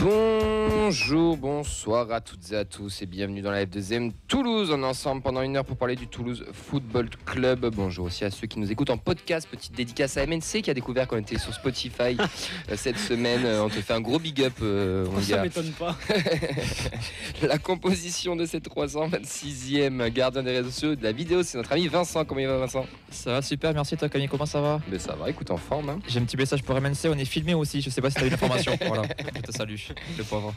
Bonjour, bonsoir à toutes et à tous et bienvenue dans la F2M Toulouse. On est ensemble pendant une heure pour parler du Toulouse Football Club. Bonjour aussi à ceux qui nous écoutent en podcast. Petite dédicace à MNC qui a découvert qu'on était sur Spotify cette semaine. On te fait un gros big up. Ça m'étonne pas. La composition de cette 326e gardien des réseaux sociaux de la vidéo, c'est notre ami Vincent. Comment il va, Vincent? Ça va super, merci. Toi Camille, comment ça va? Mais ça va, écoute, en forme. Hein. J'ai un petit message pour MNC, on est filmé aussi. Je sais pas si tu as eu l'information. Voilà, je te salue, le pauvre.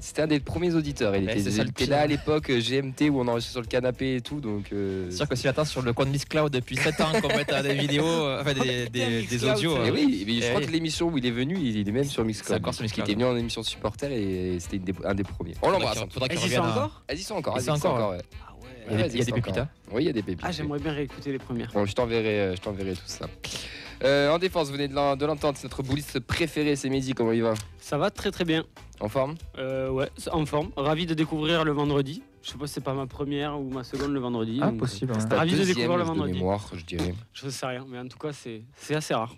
C'était un des premiers auditeurs. Il était là à l'époque, GMT, où on enregistrait sur le canapé et tout. Donc, c'est sûr que s'il attend sur le compte Miss Cloud depuis 7 ans qu'on mette des vidéos, enfin des audios. Oui, mais je crois que l'émission où il est venu, il est même sur Miss Cloud. C'est encore sur Miss Cloud. Il était venu en émission de supporter et c'était un des premiers. On l'embrasse. Elles y sont encore? Elles y sont encore. Ouais. Il y a des pépites. Oui, il y a des pépites. Ah, j'aimerais bien réécouter les premières. Bon, je t'enverrai tout ça. En défense, vous venez de l'entendre, c'est notre bouliste préféré, c'est Mehdi, comment il va? Ça va très très bien. En forme? Ouais, en forme. Ravi de découvrir le vendredi. Je sais pas si c'est pas ma première ou ma seconde le vendredi. Ah, possible. Ouais. Ravi de découvrir le vendredi. De mémoire, je dirais. Je sais rien, mais en tout cas, c'est assez rare.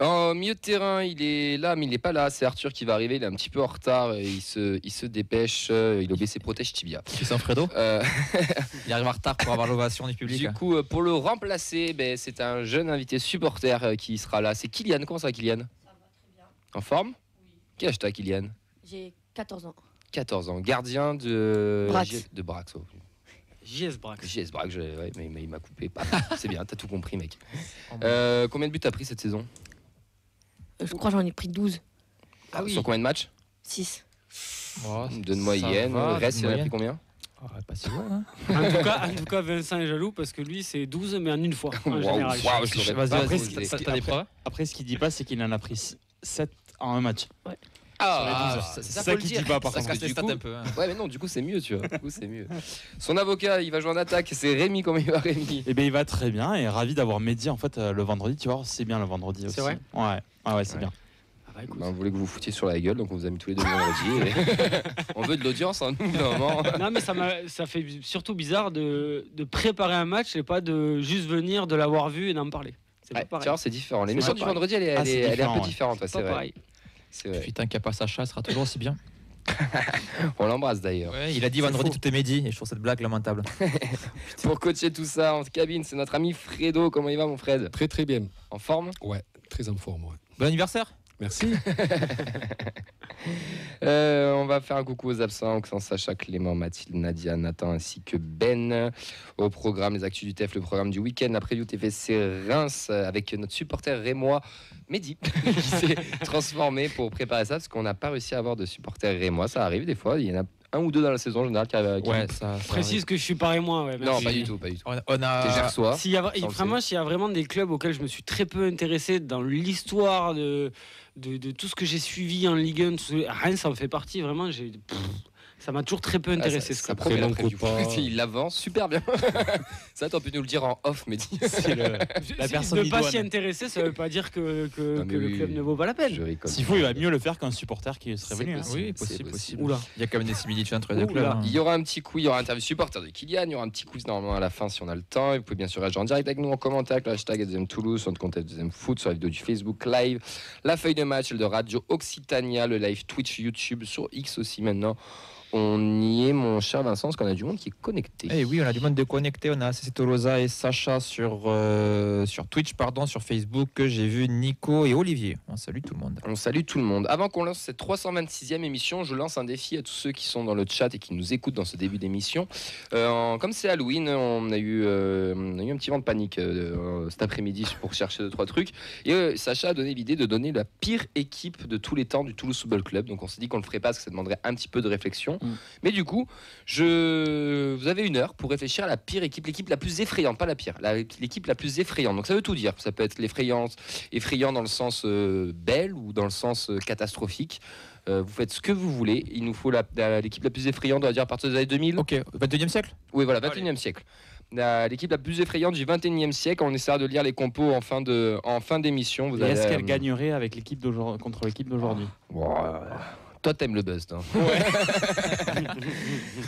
En milieu de terrain, il est là, mais il n'est pas là. C'est Arthur qui va arriver. Il est un petit peu en retard. Il se dépêche. Il a oublié ses protèges tibia. Tu sens Fredo Il arrive en retard pour avoir l'ovation du public. Du coup, pour le remplacer, c'est un jeune invité supporter qui sera là. C'est Kylian. Comment ça va, Kylian? Ça va très bien. En forme? Oui. Quel âge t'as, Kylian? J'ai 14 ans. 14 ans. Gardien de Brax. De Brax. Oh. JS Brax. JS Brax, ouais, mais il m'a coupé. C'est bien, t'as tout compris, mec. Combien de buts t'as pris cette saison? Je crois que j'en ai pris 12. Ah oui. Sur combien de matchs? 6. Oh, de moyenne. Le reste, il en a pris combien? Pas si loin. Hein. En tout cas, Vincent est jaloux parce que lui, c'est 12, mais en une fois, en général. T'as des preuves? Après, ce qu'il dit pas, c'est qu'il en a pris 7 en un match. Ouais. C'est ça qu'il dit pas, par contre. Ça casse un peu. Hein. Ouais, mais non, du coup, c'est mieux, tu vois. Du coup, c'est mieux. Son avocat, il va jouer en attaque. C'est Rémi. Comment il va, Rémi? Eh bien, il va très bien et ravi d'avoir Mehdi en fait le vendredi. Tu vois, c'est bien le vendredi aussi. C'est vrai? Ouais, c'est bien. Ah bah, écoute. On voulait que vous vous foutiez sur la gueule, donc on vous a mis tous les deux le vendredi. On veut de l'audience, hein, nous, normalement. Non, mais ça fait surtout bizarre de préparer un match et pas de juste venir, de l'avoir vu et d'en parler. C'est pas pareil. Tu vois, c'est différent. L'émission du vendredi, elle est un peu différente. C'est pas pareil. C'est vrai. Putain, qu'il n'y a pas Sacha, elle sera toujours aussi bien. On l'embrasse d'ailleurs. Ouais, il a dit vendredi tout est midi et je trouve cette blague lamentable. Pour coacher tout ça en cabine, c'est notre ami Fredo. Comment il va, mon Fred? Très très bien. En forme? Ouais, très en forme. Ouais. Bon anniversaire. Merci. On va faire un coucou aux absents, Sacha, Clément, Mathilde, Nadia, Nathan ainsi que Ben. Au programme, les actus du TEF, le programme du week-end, la preview TFC Reims avec notre supporter rémois Mehdi qui s'est transformé pour préparer ça parce qu'on n'a pas réussi à avoir de supporter rémois. Ça arrive des fois, il y en a un ou deux dans la saison en général qui Ouais, ça Précise que je suis pareil moi. Ouais, non, pas du tout. On a... T'es Gersois. S'il y a vraiment des clubs auxquels je me suis très peu intéressé dans l'histoire de tout ce que j'ai suivi en Ligue 1, Reims ça en fait partie vraiment. Ça m'a toujours très peu intéressé. Ça promet la preview. Il avance super bien. Ça, t'as pu nous le dire en off, Mehdi. La personne ne pas s'y intéresser, ça veut pas dire que le club ne vaut pas la peine. S'il faut, il va mieux le faire qu'un supporter qui serait venu. Oui, possible. Oula. Il y a quand même des similitudes entre les deux clubs. Il y aura un petit coup, il y aura un interview supporter de Kylian, il y aura un petit quiz normalement à la fin si on a le temps. Et vous pouvez bien sûr réagir en direct avec nous en commentaire avec le hashtag @2M Toulouse, sur notre compte @2M Foot, sur la vidéo du Facebook Live, la feuille de match, de Radio Occitania, le live Twitch, YouTube, sur X aussi maintenant. On y est, mon cher Vincent, parce qu'on a du monde qui est connecté. Eh oui, on a du monde de connecté. On a CC Tolosa et Sacha sur Twitch, sur Facebook. J'ai vu Nico et Olivier. On salue tout le monde. On salue tout le monde. Avant qu'on lance cette 326e émission, je lance un défi à tous ceux qui sont dans le chat et qui nous écoutent dans ce début d'émission. Comme c'est Halloween, on a eu un petit vent de panique cet après-midi pour chercher 2-3 trucs. Et Sacha a donné l'idée de donner la pire équipe de tous les temps du Toulouse Football Club. Donc on s'est dit qu'on le ferait pas parce que ça demanderait un petit peu de réflexion. Mais du coup, vous avez 1 heure pour réfléchir à la pire équipe, l'équipe la plus effrayante, pas la pire, l'équipe la plus effrayante. Donc ça veut tout dire. Ça peut être effrayant dans le sens belle ou dans le sens catastrophique. Vous faites ce que vous voulez. Il nous faut l'équipe la plus effrayante, on va dire à partir des années 2000. Ok, 21e siècle. Oui, voilà, 21e siècle. L'équipe la plus effrayante du 21e siècle. On essaiera de lire les compos en fin d'émission. Est-ce qu'elle gagnerait avec contre l'équipe d'aujourd'hui? Toi, t'aimes le buzz, toi. Ouais.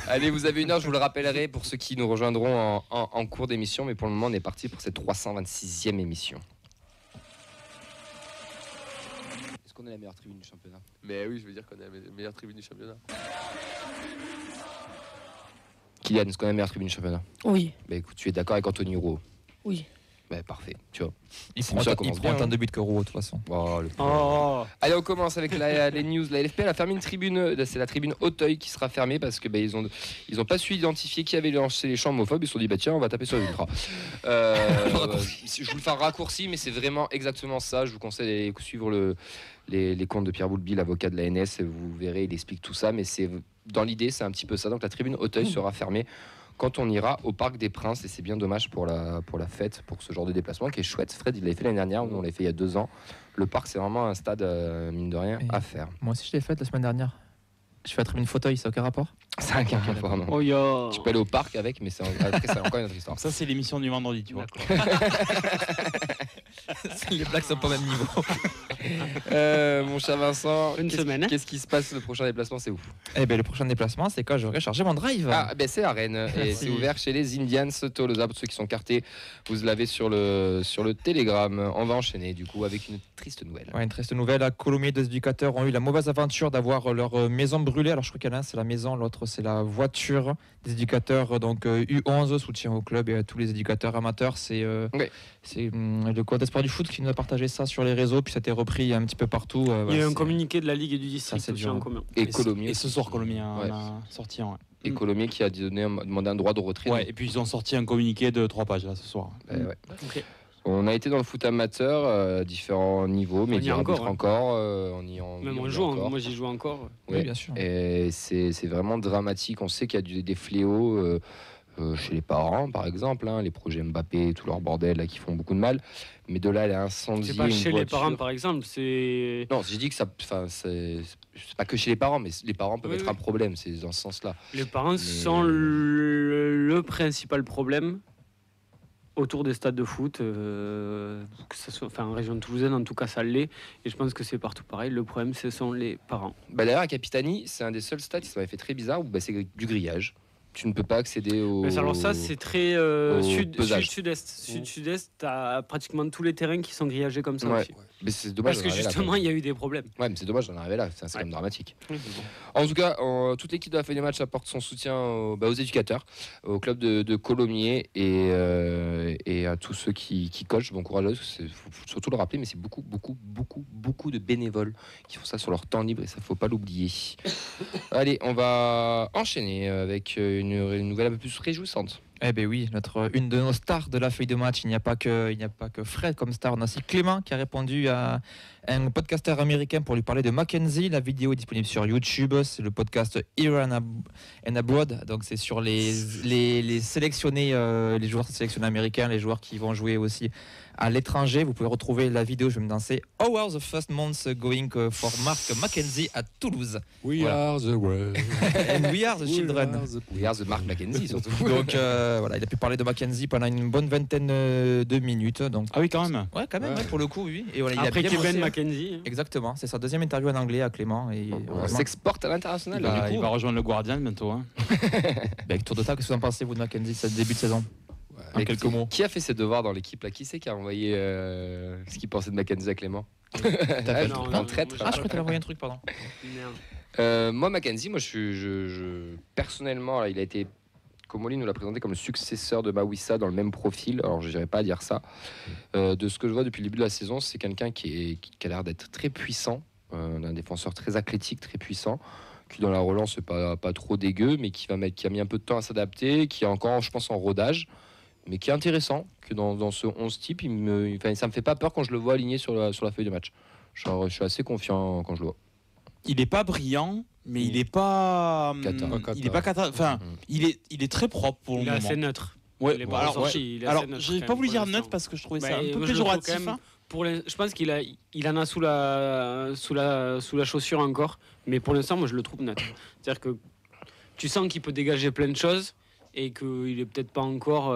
Allez, vous avez 1 heure, je vous le rappellerai pour ceux qui nous rejoindront en cours d'émission. Mais pour le moment, on est parti pour cette 326e émission. qu'on est la meilleure tribune du championnat. Mais oui, je veux dire qu'on est la meilleure tribune du championnat. Kylian, est-ce qu'on est la meilleure tribune du championnat? Oui. Bah écoute, tu es d'accord avec Anthony Roux? Oui. Bah parfait, tu vois. Il C'est prend ça, il commence prend bien, autant hein. de buts que Roux de toute façon. Oh, le Oh, Allez, on commence avec les news. La LFP elle a fermé une tribune, c'est la tribune Auteuil qui sera fermée parce que ils ont pas su identifier qui avait lancé les chants homophobes. Ils se sont dit bah tiens, on va taper sur les ultras. Je vous le fais raccourci, mais c'est vraiment exactement ça. Je vous conseille de suivre les comptes de Pierre Boulby, l'avocat de la NS. Vous verrez, il explique tout ça, mais c'est dans l'idée, c'est un petit peu ça. Donc la tribune Auteuil sera fermée quand on ira au Parc des Princes, et c'est bien dommage pour la fête, pour ce genre de déplacement qui est chouette. Fred, il l'avait fait l'année dernière, nous on l'avait fait il y a 2 ans. Le parc, c'est vraiment un stade, mine de rien, à faire. Moi aussi, je l'ai fait la semaine dernière. Je fais la tribune fauteuil, ça n'a aucun rapport. Ça a aucun rapport, non. oh ya. Tu peux aller au parc avec, mais après, c'est encore une autre histoire. Ça, c'est l'émission du vendredi, tu vois. Les blagues sont pas au même niveau. Mon cher Vincent, Une semaine, hein. qu'est-ce qui se passe? Le prochain déplacement, c'est où? Eh ben, le prochain déplacement, c'est quand j'aurai chargé mon drive. Ah, ben c'est à Rennes, et Merci. c'est ouvert chez les Indians Tolosa. Pour ceux qui sont cartés, vous l'avez sur le Telegram. On va enchaîner, du coup, avec une triste nouvelle. Ouais, une triste nouvelle. À Colomiers, 2 éducateurs ont eu la mauvaise aventure d'avoir leur maison brûlée. Alors, je crois qu'il y en a un, c'est la maison, l'autre, c'est la voiture des éducateurs. Donc, U11, soutien au club et à tous les éducateurs amateurs. C'est le code d'espoir du foot qui nous a partagé ça sur les réseaux. Puis, ça a été repris un petit peu partout. Il y a Voilà, eu un c'est- communiqué de la Ligue et du Ça, district c'est aussi dur, en hein. commun. Et Colomiers. Et ce soir, Colomiers Ouais. on a sorti un. Et Colomiers qui a demandé un droit de retrait. Ouais, et puis ils ont sorti un communiqué de 3 pages là ce soir. Ouais. Ok. On a été dans le foot amateur, différents niveaux, mais On y est encore, hein. on y en Même on on y joue, encore. moi j'y joue encore. Oui, Ouais. bien sûr. Et c'est vraiment dramatique. On sait qu'il y a des fléaux chez les parents, par exemple, hein, les projets Mbappé, tout leur bordel là, qui font beaucoup de mal. Mais de là, elle a incendié C'est pas une chez les voiture. parents par exemple, c'est Non, j'ai dit que ça, c'est pas que chez les parents, mais les parents peuvent Oui, être oui. un problème. C'est dans ce sens-là. les parents sont le principal problème autour des stades de foot, que ça soit, enfin en région toulousaine en tout cas ça l'est, et je pense que c'est partout pareil. Le problème ce sont les parents. Bah, d'ailleurs, à Capitani, c'est un des seuls stades qui m'avait fait très bizarre où bah, c'est du grillage. Tu ne peux pas accéder au. Mais alors ça c'est très au pesage. sud-est. Sud-est, t'as pratiquement tous les terrains qui sont grillagés comme ça Ouais. aussi. Mais c'est dommage. Parce que d'en arriver là, justement quand il y a eu des problèmes. même. Ouais, mais c'est dommage d'en arriver là. C'est quand Ouais. même dramatique. En tout cas, toute l'équipe de la feuille de match apporte son soutien aux éducateurs, au club de Colomiers et à tous ceux qui coachent. Bon courage à eux, il faut surtout le rappeler, mais c'est beaucoup de bénévoles qui font ça sur leur temps libre et ça faut pas l'oublier. Allez, on va enchaîner avec une nouvelle un peu plus réjouissante. Eh ben oui, une de nos stars de la feuille de match. Il n'y a pas que Fred comme star. On a aussi Clément qui a répondu à un podcasteur américain pour lui parler de Mackenzie. La vidéo est disponible sur YouTube. C'est le podcast Here and Abroad. Donc c'est sur les sélectionnés, les joueurs sélectionnés américains, les joueurs qui vont jouer aussi à l'étranger. Vous pouvez retrouver la vidéo. Je vais me danser. How are the first months going for Mark Mackenzie à Toulouse? We Voilà. are the world. And we are the children. We are the Mark Mackenzie surtout. Donc voilà, il a pu parler de Mackenzie pendant une bonne vingtaine de minutes. Donc Ah oui, quand même. ouais, quand même, Ouais. ouais, pour le coup, oui. Et voilà, il Après a bien Kevin bossé, hein. Mackenzie. Exactement, c'est sa deuxième interview en anglais à Clément et On heureusement, s'exporte à l'international. Il va, du coup. il va rejoindre le Guardian bientôt. Hein. avec tour de table, qu'est-ce que vous en pensez vous de Mackenzie ce début de saison? En Et quelques qui- mots. Qui a fait ses devoirs dans l'équipe là? Qui c'est qui a envoyé ce qu'il pensait de Mackenzie à Clément? Non, Un non, traître. moi, Ah, je crois que tu as envoyé un truc, pardon. Merde. Moi, Mackenzie, personnellement, là, il a été, Comoli nous l'a présenté comme le successeur de Mawissa dans le même profil. Alors, je n'irai pas à dire ça. De ce que je vois depuis le début de la saison, c'est quelqu'un qui a l'air d'être très puissant, un défenseur très athlétique, très puissant, qui dans la relance n'est pas trop dégueu, mais qui a mis un peu de temps à s'adapter, qui est encore, je pense, en rodage, mais qui est intéressant, que dans ce 11 type, ça me fait pas peur quand je le vois aligné sur la feuille de match. Je suis assez confiant quand je le vois. Il est pas brillant, mais il est pas. Cata. Il est pas cata. Enfin, Mhm. il est très propre pour le Il est moment. assez neutre. Ouais, il est bah pas alors, ressorti, ouais. il est Alors, assez neutre je vais quand pas même voulu pour dire l'instant. neutre parce que je trouvais ça Bah, un peu moi, je le trouve péjoratif. quand même- hein. Je pense qu'il en a sous la chaussure encore, mais pour l'instant, moi, je le trouve neutre. C'est-à-dire que tu sens qu'il peut dégager plein de choses et qu'il est peut-être encore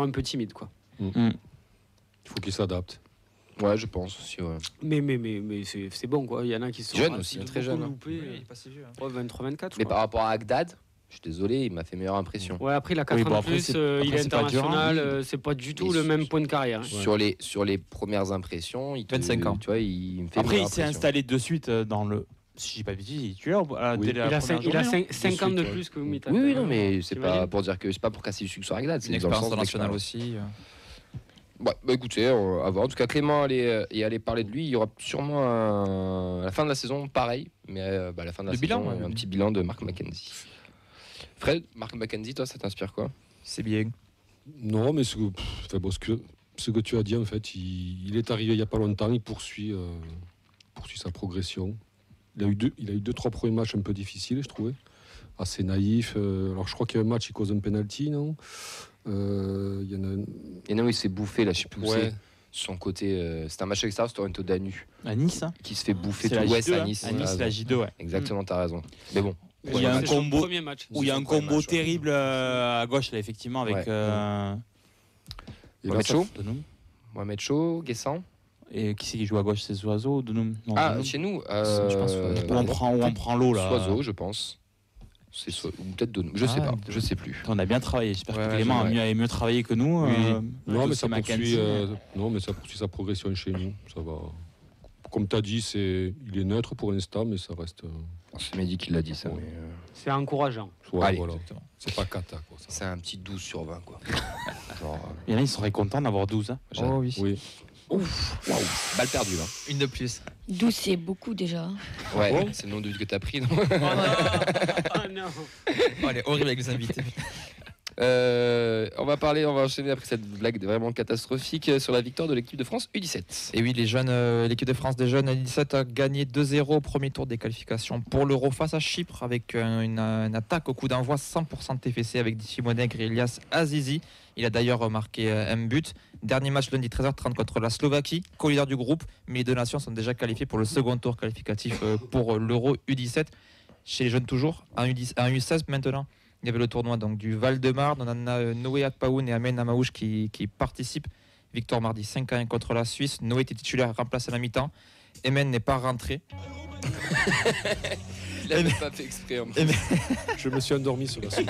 un peu timide, quoi. Il faut qu'il s'adapte. Ouais, je pense aussi. Ouais. Mais c'est bon, quoi. Il y en a qui sont Jeune rapides, aussi, très beaucoup jeune, hein. loupés. pas si vieux. Ouais, 23-24, je Mais crois. par rapport à Agdad, Je suis désolé, il m'a fait meilleure impression. Ouais, après, il a 4 bon, ans de après, plus, c'est- il après, est c'est pas dur, hein. international, c'est pas du tout Mais le même point de carrière. Sur les premières impressions, il te, 25 ans. Tu vois, il me fait Après, meilleure il s'est impression. installé de suite dans le. Si je dis pas de bêtises, il est titulaire Oui. dès Il la a première 5 journée, non 50 de ouais. plus que Mitaka. Oui, non, mais c'est pas T'imagines pour dire que c'est pas pour casser du sucre sur la glade. C'est Une dans le expérience sens de internationale l'expérience. aussi. Ouais, bah écoutez, on va voir. En tout cas, Clément allait parler de lui. Il y aura sûrement à la fin de la saison, pareil, mais à la fin de la Le bilan, saison, ouais. un petit bilan de Mark McKenzie. Fred, Mark McKenzie, toi, ça t'inspire quoi? C'est bien. Non, mais ce que tu as dit, en fait, il est arrivé il n'y a pas longtemps, il poursuit sa progression. Il a eu 2-3 premiers matchs un peu difficiles, je trouvais. Assez naïf. Alors, je crois qu'il y a un match, il cause un penalty, non il y en a un... Et non, il s'est bouffé là, je sais plus où Ouais. c'est. Son côté, c'est un match extérieur, c'est Toronto Danu, À Nice, hein. qui se fait bouffer C'est tout. la Ouais, J2, c'est à hein. Nice. À t'as Nice, c'est la raison. J2, ouais. Exactement, t'as raison. Mais bon, Où il y a un C'est son combo. premier match. Où il y a un son premier combo match, ouais. terrible à gauche, là, effectivement, avec. Ouais. Et là, Mohamed ça- Chaud, Denum. Mohamed Chaud, Guessant. Et qui c'est qui joue à gauche? C'est Oiseau, Denum? Non, Ah, Denum. chez nous, je pense, Où on prend l'eau, là. Soiseau, je pense. Ou peut-être Donou. Je sais Ah, pas, je sais plus. On a bien travaillé. J'espère Ouais, que Clément ouais. a mieux travaillé que nous. Oui. Non, mais c'est ça Mackenzie. poursuit sa progression chez nous. Ça va. Comme tu as dit, il est neutre pour l'instant, mais ça reste. C'est Mehdi qui l'a dit ça. Ouais. Mais C'est encourageant. Ouais, Allez, voilà. Exactement. C'est pas cata, quoi. Ça. c'est un petit 12 sur 20, quoi. Genre, Il y en a, ils seraient contents d'avoir 12. Hein. Oh oui. Oui. waouh, balle perdue, là. Une de plus. 12, c'est beaucoup déjà. Ouais, bon c'est le nom de but que t'as pris, non? Oh non. Oh, elle est horrible avec les invités. On va enchaîner après cette blague vraiment catastrophique sur la victoire de l'équipe de France U17. Et oui, l'équipe de France des jeunes U17 a gagné 2-0 au premier tour des qualifications pour l'Euro face à Chypre avec une attaque au coup d'envoi 100% TFC avec Simonegre et Elias Azizi. Il a d'ailleurs marqué un but. Dernier match lundi 13h30 contre la Slovaquie, co-leader du groupe, mais les deux nations sont déjà qualifiées pour le second tour qualificatif pour l'Euro U17. Chez les jeunes toujours, en U16 maintenant. Il y avait le tournoi donc, du Val-de-Marne. On en a Noé Akpaoun et Amen Amaouche qui participent. Victoire mardi 5-1 contre la Suisse. Noé était titulaire, remplacé à la mi-temps. Amen n'est pas rentré. Il avait pas fait exprès. En plus. Je me suis endormi sur la souris.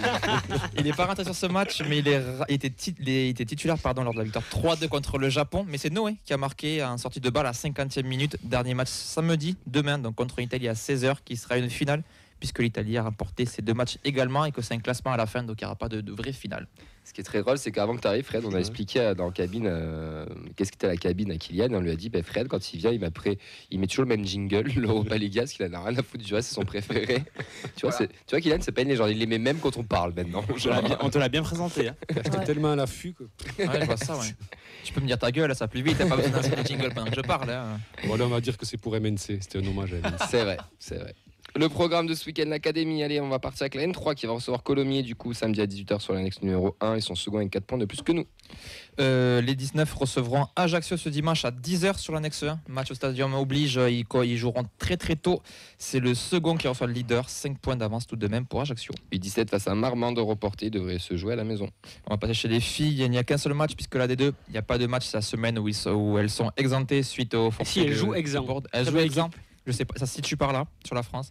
Il n'est pas rentré sur ce match, mais il était titulaire lors de la victoire 3-2 contre le Japon. Mais c'est Noé qui a marqué en sortie de balle à 50e minute. Dernier match samedi, demain, donc contre l'Italie à 16h, qui sera une finale, puisque l'Italie a remporté ces deux matchs également et que c'est un classement à la fin, donc il n'y aura pas de vraie finale. Ce qui est très drôle, c'est qu'avant que tu arrives, Fred, on a expliqué dans la cabine qu'est-ce qu'était la cabine à Kylian. On lui a dit, Fred, quand il vient, il met toujours le même jingle, l'Europa League, parce qu'il en a rien à foutre du reste, c'est son préféré. Tu vois, Kylian, c'est pas une légende, il les met même quand on parle maintenant. On te l'a bien présenté. Hein. J'étais tellement à l'affût que. Ouais, je vois ça, ouais. Tu peux me dire ta gueule, ça va plus vite, t'as pas besoin d'inscrire le jingle pendant que je parle. Hein. Voilà, on va dire que c'est pour MNC. C'était un hommage à MNC. C'est vrai, c'est vrai. Le programme de ce week-end, l'Académie, allez, on va partir avec la N3 qui va recevoir Colomiers du coup samedi à 18h sur l'annexe numéro 1. Ils sont second avec 4 points de plus que nous. Les 19 recevront Ajaccio ce dimanche à 10h sur l'annexe 1. Match au stadium oblige, ils joueront très très tôt. C'est le second qui reçoit le leader, 5 points d'avance tout de même pour Ajaccio. U17 face à Marmande reporté devrait se jouer à la maison. On va passer chez les filles, il n'y a qu'un seul match puisque la D2, il n'y a pas de match, c'est la semaine où elles sont exemptées suite au forfait. Si, elles jouent exempt. Elles Très jouent belle exempt. Je sais pas, ça se situe par là, sur la France.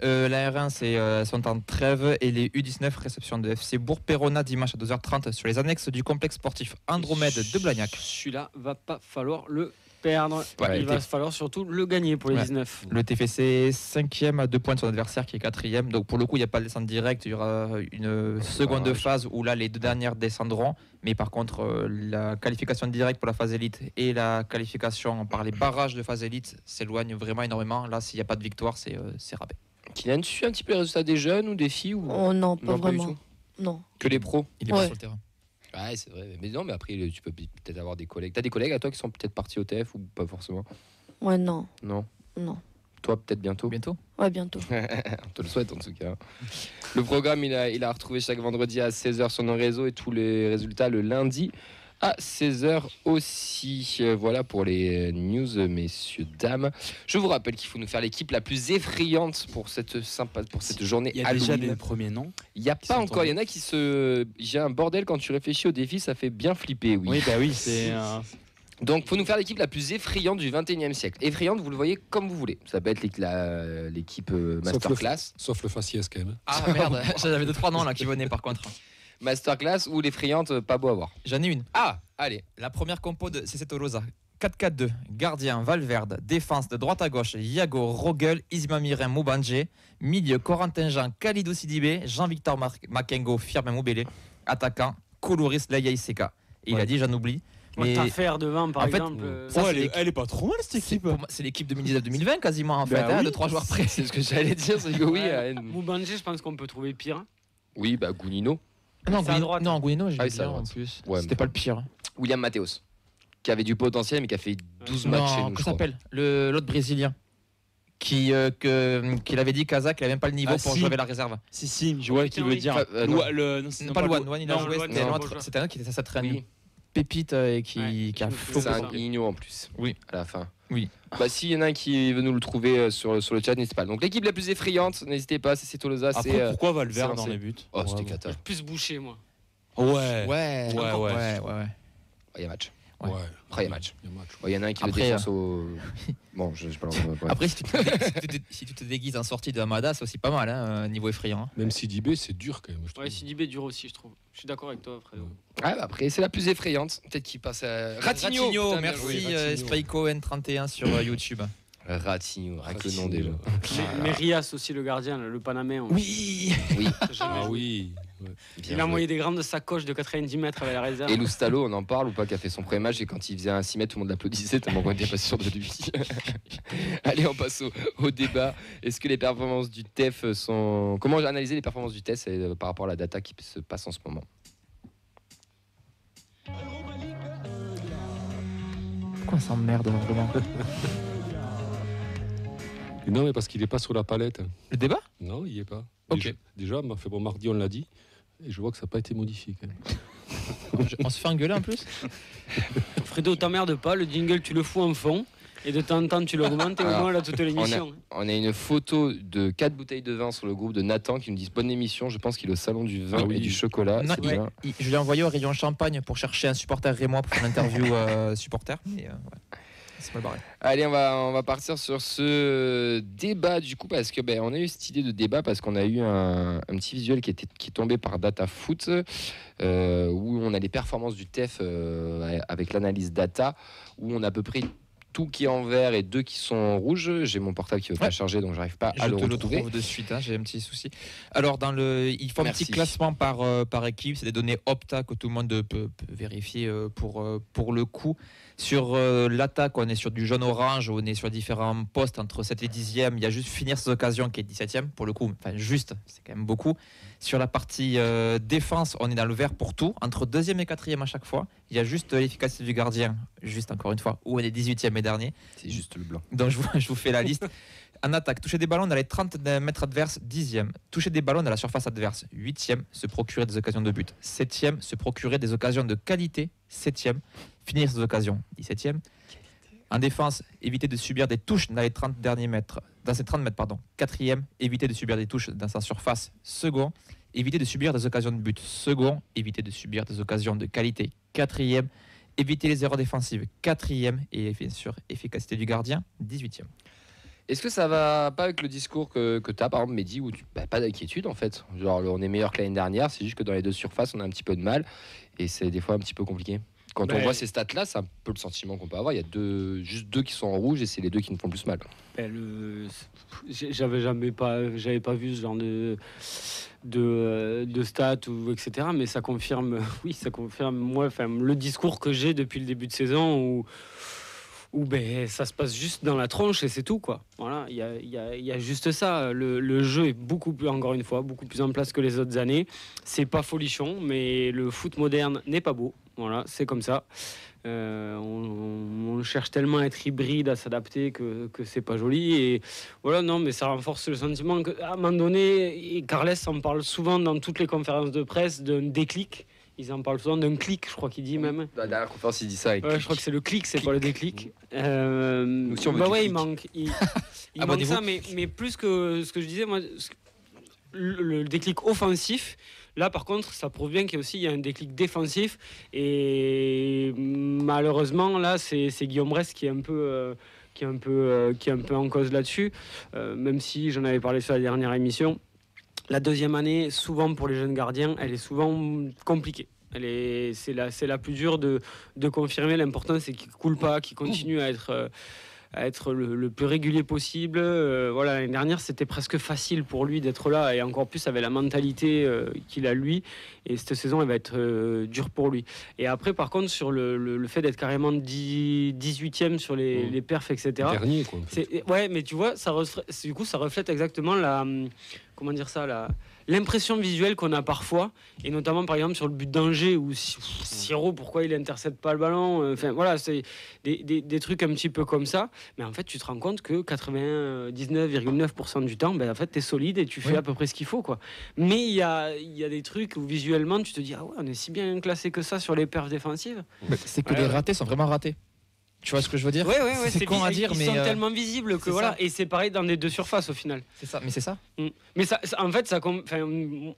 La R1, elles sont en trêve et les U19 réception de FC Bourg-Perona dimanche à 12h30 sur les annexes du complexe sportif Andromède de Blagnac. Celui-là va pas falloir le perdre. Ouais, Il va falloir surtout le gagner pour les Ouais. 19. Le TFC est 5e à 2 points de son adversaire qui est 4e. Donc pour le coup, il n'y a pas de descente directe. Il y aura une seconde phase où là, les deux dernières descendront. Mais par contre, la qualification directe pour la phase élite et la qualification par les barrages de phase élite s'éloignent vraiment énormément. Là, s'il n'y a pas de victoire, c'est rabais. Kylian, tu suis un petit peu les résultats des jeunes ou des filles ou... Oh non, pas Non, pas du vraiment. tout. Non. Que les pros? Il est pas Ouais. sur le terrain. Ouais, c'est vrai. Mais non, mais après, tu peux peut-être avoir des collègues. T'as des collègues à toi qui sont peut-être partis au TF ou pas forcément? Ouais, non. Non. Non. Toi, peut-être bientôt? Bientôt. Ouais, bientôt. On te le souhaite en tout cas. Le programme, il a retrouvé chaque vendredi à 16h sur nos réseaux et tous les résultats le lundi à 16h aussi. Voilà pour les news, messieurs, dames. Je vous rappelle qu'il faut nous faire l'équipe la plus effrayante pour cette journée Il y a déjà Halloween. des premiers noms. Il n'y a qui pas sont encore. Il y tombés. en a qui se. J'ai un bordel quand tu réfléchis au défi, ça fait bien flipper, oui. Oui, bah oui, c'est. Donc, faut nous faire l'équipe la plus effrayante du 21e siècle. Effrayante, vous le voyez comme vous voulez. Ça peut être l'équipe Masterclass. Sauf le faciès quand même. Ah merde, j'avais 2-3 noms là qui venaient par contre. Masterclass ou l'effrayante, pas beau à voir. J'en ai une. Ah, allez. La première compo de CC Tolosa. 4-4-2, gardien Valverde, défense de droite à gauche, Iago, Rogel, Isma Mirin, Moubangé, milieu Corentin Jean, Khalidou Sidibé, Jean-Victor Makengo, Firmin Moubélé, attaquant Koulouris Laïa Seka. Et il a dit, j'en oublie. Mais ta faire devant, par en fait, exemple. ça, elle est pas trop mal cette équipe. Pour moi, c'est l'équipe 2019-2020 quasiment en fait, oui. de 3 joueurs près. C'est ce que j'allais dire, c'est que oui. Moubangé, je pense qu'on peut trouver pire. Oui, bah Gounino. Non, C'est à droite. non, Gouino, j'ai Ah oui, dit c'est à bien en droite. plus. Ouais, C'était pas le pire. William Mateos, qui avait du potentiel, mais qui a fait 12 matchs chez nous. Non, je comment crois. s'appelle l'autre Brésilien qu'il avait dit Kazakh, qu'il avait même pas le niveau pour jouer avec la réserve. Si, je vois qui veut dire. non. Non, pas Luan, il a non, joué, Luan, c'était non, un autre, Luan. c'était un qui était ça traîne. Oui. Pépite et qui a je me flopé. C'est un ça. guignol en plus. Oui. À la fin. Oui. Bah, s'il y en a un qui veut nous le trouver sur le chat, n'hésitez pas. Donc, l'équipe la plus effrayante, n'hésitez pas, c'est Tolosa. Après, C'est. pourquoi Valverde c'est dans lancé. les buts? Oh, c'était Vraiment. cata. Plus bouché, moi. Ouais. Ouais, Ouais. Il y a match. Ouais. Après, il y a match. Il y a match. Il y en a un qui Après, le défonce au. Bon, je sais pas. Ouais. Après, si tu te déguises en sortie de Hamada, c'est aussi pas mal, hein, niveau effrayant. Hein. Même Sidibé, c'est dur quand même. Je trouve. Ouais, Sidibé dur aussi, je trouve. Je suis d'accord avec toi, frère. Ah, bah, après, c'est la plus effrayante. Peut-être qu'il passe à. Ratinho, putain, bien merci joué, Ratinho. Sprayco N31 sur YouTube. Ratinho, avec le nom déjà. Mais Rias aussi, le gardien, le Panamé. Oui. Oui. Ah oui. Ouais. Bien Il a joué. envoyé des grandes sacoches de 90 mètres avec la réserve. Et Loustalo, on en parle ou pas, qui a fait son premier match et quand il faisait un 6 mètres, tout le monde l'applaudissait tellement qu'on était pas sûr de lui. Allez, on passe au débat. Est-ce que les performances du TEF sont. Comment analyser les performances du TEF par rapport à la data qui se passe en ce moment? Pourquoi on s'emmerde vraiment? Non, mais parce qu'il n'est pas sur la palette. Le débat? Non, il n'y est pas. Ok. Déjà, bon, mardi, on l'a dit. Et je vois que ça n'a pas été modifié quand même. On se fait engueuler en plus? Fredo, t'emmerdes pas, le jingle, tu le fous en fond. Et de temps en temps, tu l'augmentes et au Alors, moins, là, toute l'émission. On a une photo de 4 bouteilles de vin sur le groupe de Nathan qui nous dit bonne émission. Je pense qu'il est au salon du vin Ah oui. et du chocolat. Non, C'est bien. je l'ai envoyé au rayon champagne pour chercher un supporter rémois pour faire l'interview supporter. Mais ouais, c'est mal barré. Allez, on va partir sur ce débat du coup parce que on a eu cette idée de débat parce qu'on a eu un petit visuel qui est tombé par DataFoot où on a les performances du TEF avec l'analyse data où on a à peu près tout qui est en vert et 2 qui sont en rouge. J'ai mon portable qui veut pas charger donc j'arrive pas à Je le te le retrouver. trouve de suite, hein, j'ai un petit souci. Alors, il faut un Merci. petit classement par équipe, c'est des données Opta que tout le monde peut vérifier pour le coup. Sur l'attaque, on est sur du jaune-orange, on est sur différents postes entre 7 et 10e. Il y a juste finir ces occasions qui est 17e pour le coup, enfin juste, c'est quand même beaucoup. Sur la partie défense, on est dans le vert pour tout, entre 2e et 4e à chaque fois. Il y a juste l'efficacité du gardien, juste encore une fois, où on est 18e et dernier. C'est juste le blanc. Donc je vous fais la liste. En attaque, toucher des ballons dans les 30 mètres adverses, 10e. Toucher des ballons dans la surface adverse, 8e. Se procurer des occasions de but, 7e. Se procurer des occasions de qualité, 7e. Finir ces occasions, 17e. En défense, éviter de subir des touches dans les 30 derniers mètres, dans ces 30 mètres, pardon. 4e. Éviter de subir des touches dans sa surface, second. Éviter de subir des occasions de but, second. Éviter de subir des occasions de qualité, 4e. Éviter les erreurs défensives, 4e. Et bien sûr, efficacité du gardien, 18e. Est-ce que ça va pas avec le discours que tu as, par exemple, Mehdi, où pas d'inquiétude en fait? Genre, on est meilleur que l'année dernière, c'est juste que dans les deux surfaces, on a un petit peu de mal et c'est des fois un petit peu compliqué. Quand on voit ces stats-là, c'est un peu le sentiment qu'on peut avoir. Il y a juste 2 qui sont en rouge et c'est les 2 qui nous font le plus mal. J'avais pas vu ce genre de stats ou etc. Mais ça confirme, oui, ça confirme moi, enfin, le discours que j'ai depuis le début de saison où ça se passe juste dans la tronche et c'est tout quoi. Voilà, il y a juste ça. Le jeu est beaucoup plus, encore une fois, beaucoup plus en place que les autres années. C'est pas folichon, mais le foot moderne n'est pas beau. Voilà, c'est comme ça. On cherche tellement à être hybride, à s'adapter que c'est pas joli. Et voilà, non, mais ça renforce le sentiment qu'à un moment donné, et Carles en parle souvent dans toutes les conférences de presse d'un déclic. Ils en parlent souvent d'un clic, je crois qu'il dit même. Dans la dernière conférence, il dit ça. Ouais, je crois que c'est le clic, c'est pas le déclic. Si on veut du ouais, clic. il manque ça, mais plus que ce que je disais, moi, le déclic offensif, Là, par contre, ça prouve bien qu'il y a un déclic défensif. Et malheureusement, là, c'est Guillaume Brest qui est un peu en cause là-dessus. Même si j'en avais parlé sur la dernière émission. La deuxième année, souvent pour les jeunes gardiens, elle est souvent compliquée. C'est la plus dure de confirmer. L'important, c'est qu'il ne coule pas, qu'il continue à être le plus régulier possible. L'année dernière, c'était presque facile pour lui d'être là, et encore plus avec la mentalité qu'il a lui. Et cette saison, elle va être dure pour lui. Et après, par contre, sur le fait d'être carrément 18e sur les perfs, etc. Dernier, quoi. En fait. Ouais, mais tu vois, ça reflète exactement l'impression visuelle qu'on a parfois, et notamment par exemple sur le but d'Angers où Siro, pourquoi il intercepte pas le ballon, c'est des trucs un petit peu comme ça, mais en fait tu te rends compte que 99,9% du temps, en fait t'es solide et tu fais à peu près ce qu'il faut, quoi. Mais il y a des trucs où visuellement tu te dis, ah ouais, on est si bien classé que ça sur les perfs défensives. C'est que les ratés sont vraiment ratés. Tu vois ce que je veux dire? Ouais, c'est con à dire, ils mais sont tellement visibles que voilà. ça. Et c'est pareil dans les deux surfaces au final. C'est ça, mais c'est ça. Mais en fait,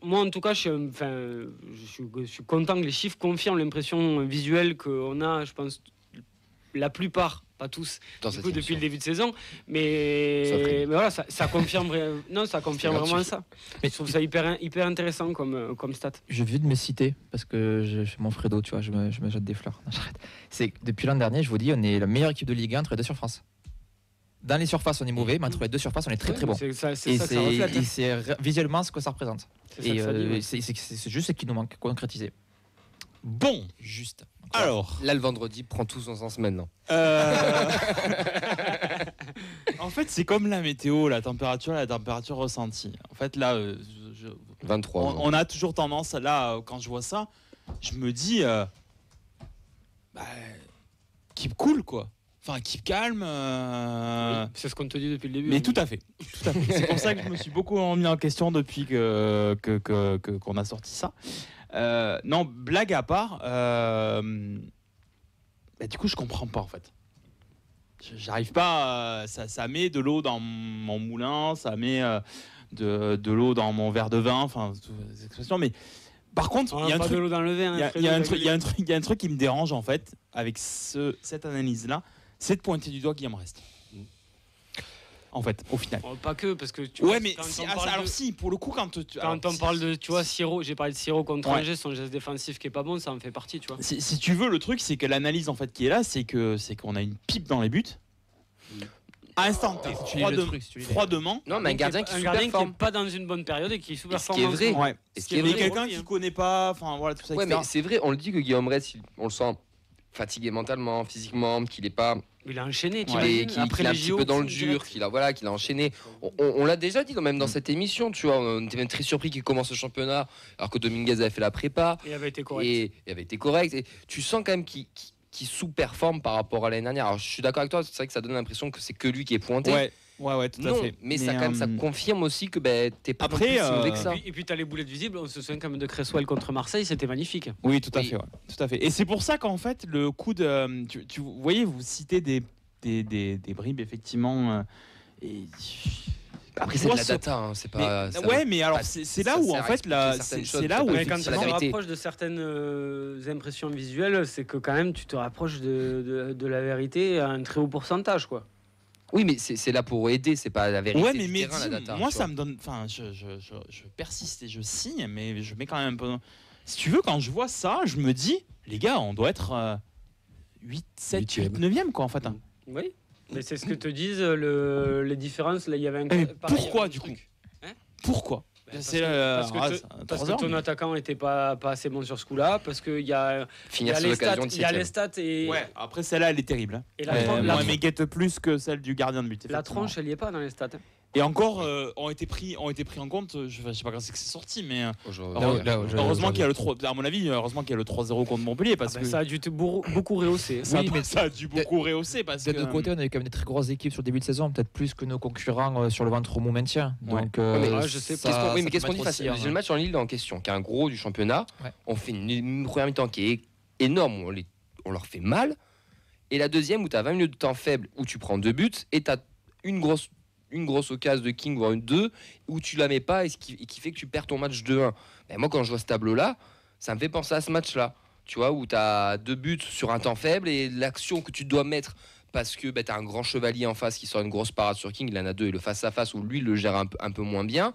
moi en tout cas, je suis content que les chiffres confirment l'impression visuelle qu'on a, je pense, la plupart, pas tous, depuis le début de saison. Mais voilà, ça confirme, ça confirme vraiment ça. Mais je trouve ça hyper intéressant comme stat. Je viens de me citer, parce que je fais mon Fredo, tu vois, je me jette des fleurs. Non, j'arrête. C'est que depuis l'an dernier, je vous dis, on est la meilleure équipe de Ligue 1 entre les deux surfaces. Dans les surfaces, on est mauvais, mais entre les deux surfaces, on est très très bon. C'est ça que ça reflète. Et c'est visuellement ce que ça représente. C'est juste ce qui nous manque, concrétiser. Bon, Juste. alors. Là, le vendredi prend tout son sens maintenant. En fait, c'est comme la météo, la température ressentie. En fait, là, 23. on a toujours tendance, là, quand je vois ça, je me dis, keep cool, quoi. Enfin, keep calme. Oui, c'est ce qu'on te dit depuis le début. Mais tout à fait. C'est pour ça que je me suis beaucoup mis en question depuis qu'on a sorti ça. Non, blague à part, du coup, je comprends pas en fait. J'arrive pas. Ça met de l'eau dans mon moulin, ça met de l'eau dans mon verre de vin, enfin, ces expressions. Mais par contre, il y a un truc. De l'eau dans le verre. Il y a un truc qui me dérange en fait avec cette analyse-là, c'est de pointer du doigt Guillaume Rest. En fait, au final. Pas que, parce que tu ouais, vois, mais si, pour le coup, quand on parle de, tu vois, Siro, j'ai parlé de Siro contre Angers, son geste défensif qui est pas bon, ça en fait partie, tu vois. Si tu veux, le truc, c'est que l'analyse en fait qui est là, c'est qu'on a une pipe dans les buts. À instant T, froidement. Non, mais un gardien qui est pas dans une bonne période et qui est super fort. Ce qui est vrai. Ouais. Ce qui est vrai. Quelqu'un qui connaît pas, enfin voilà tout ça. Ouais, mais c'est vrai, on le dit que Guillaume Rest, on le sent fatigué mentalement, physiquement, qu'il est pas. Il a enchaîné, qu'il est un petit peu dans le dur, qu'il a enchaîné. On l'a déjà dit même dans cette émission, tu vois, on était même très surpris qu'il commence le championnat alors que Dominguez avait fait la prépa. Et avait été correct. Et tu sens quand même qu'il sous-performe par rapport à l'année dernière. Alors je suis d'accord avec toi, c'est vrai que ça donne l'impression que c'est que lui qui est pointé. Ouais, tout à fait. Mais ça, quand même, ça confirme aussi que t'es pas après, si mauvais que ça. Et puis t'as les boulettes visibles, on se souvient quand même de Cresswell contre Marseille, c'était magnifique. Oui, tout à fait. Et c'est pour ça qu'en fait, le coup de. Vous voyez, vous citez des bribes, effectivement. Après, c'est de la data, hein, c'est pas. Mais alors, c'est là où, en fait, c'est là où. Quand tu te rapproches de certaines impressions visuelles, c'est que quand même, tu te rapproches de la vérité à un très haut pourcentage, quoi. Oui, mais c'est là pour aider, c'est pas la vérité. Ouais, mais du terrain, la data, moi, ça me donne. Enfin, je persiste et je signe, mais je mets quand même un peu. Si tu veux, quand je vois ça, je me dis, les gars, on doit être 8, 7, 8, 9e, quoi, en fait. Oui, mais c'est ce que te disent les différences. Là, il y avait un. Pourquoi, du coup pourquoi? Parce que ton attaquant n'était pas assez bon sur ce coup-là, parce qu'il y a les stats et... Ouais, après celle-là elle est terrible. Et moi elle guette plus que celle du gardien de but. La tronche elle n'y est pas dans les stats. Et encore ont été pris en compte, je sais pas quand c'est que c'est sorti, mais heureusement qu'il y a le 3, à mon avis, heureusement qu'il y a le 3-0 contre Montpellier, parce que ça a dû beaucoup rehausser. Ça a dû beaucoup rehausser parce que de notre côté, on avait quand même des très grosses équipes sur le début de saison, peut-être plus que nos concurrents sur le ventre mou maintien. Donc je sais pas. Mais qu'est-ce qu'on dit face le match en Lille en question, qui est un gros du championnat. On fait une première mi-temps qui est énorme, on leur fait mal, et la deuxième où tu as 20 minutes de temps faible, où tu prends 2 buts et tu as une grosse une grosse occasion de King, voire une 2, où tu la mets pas et qui fait que tu perds ton match 2-1. Mais moi, quand je vois ce tableau-là, ça me fait penser à ce match-là. Tu vois, où tu as 2 buts sur un temps faible et l'action que tu dois mettre parce que tu as un grand chevalier en face qui sort une grosse parade sur King, il en a 2 et le face-à-face où lui le gère un peu moins bien,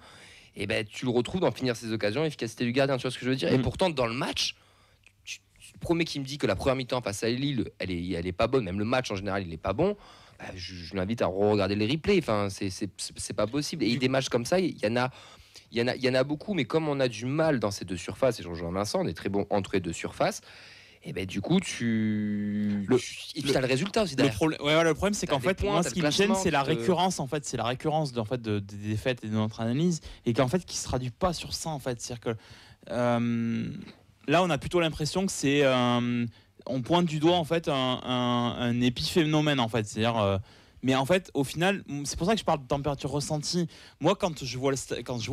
et tu le retrouves dans finir ses occasions, efficacité du gardien, tu vois ce que je veux dire. Et pourtant, dans le match, le premier qui me dit que la première mi-temps face à Lille, elle est pas bonne, même le match en général, il est pas bon, je l'invite à regarder les replays. Enfin, c'est pas possible. Et des matchs comme ça, il y en a beaucoup, mais comme on a du mal dans ces deux surfaces, et je rejoins Vincent, on est très bon entre les deux surfaces, et du coup, tu as le résultat aussi derrière. Le problème, c'est qu'en fait, moi, ce qui me gêne, c'est la récurrence. En fait, c'est la récurrence des défaites et de notre analyse, et qu'en fait, qui se traduit pas sur ça. En fait, c'est-à-dire que là, on a plutôt l'impression que c'est on pointe du doigt en fait un épiphénomène en fait. C'est-à-dire mais en fait, au final, c'est pour ça que je parle de température ressentie. Moi, quand je vois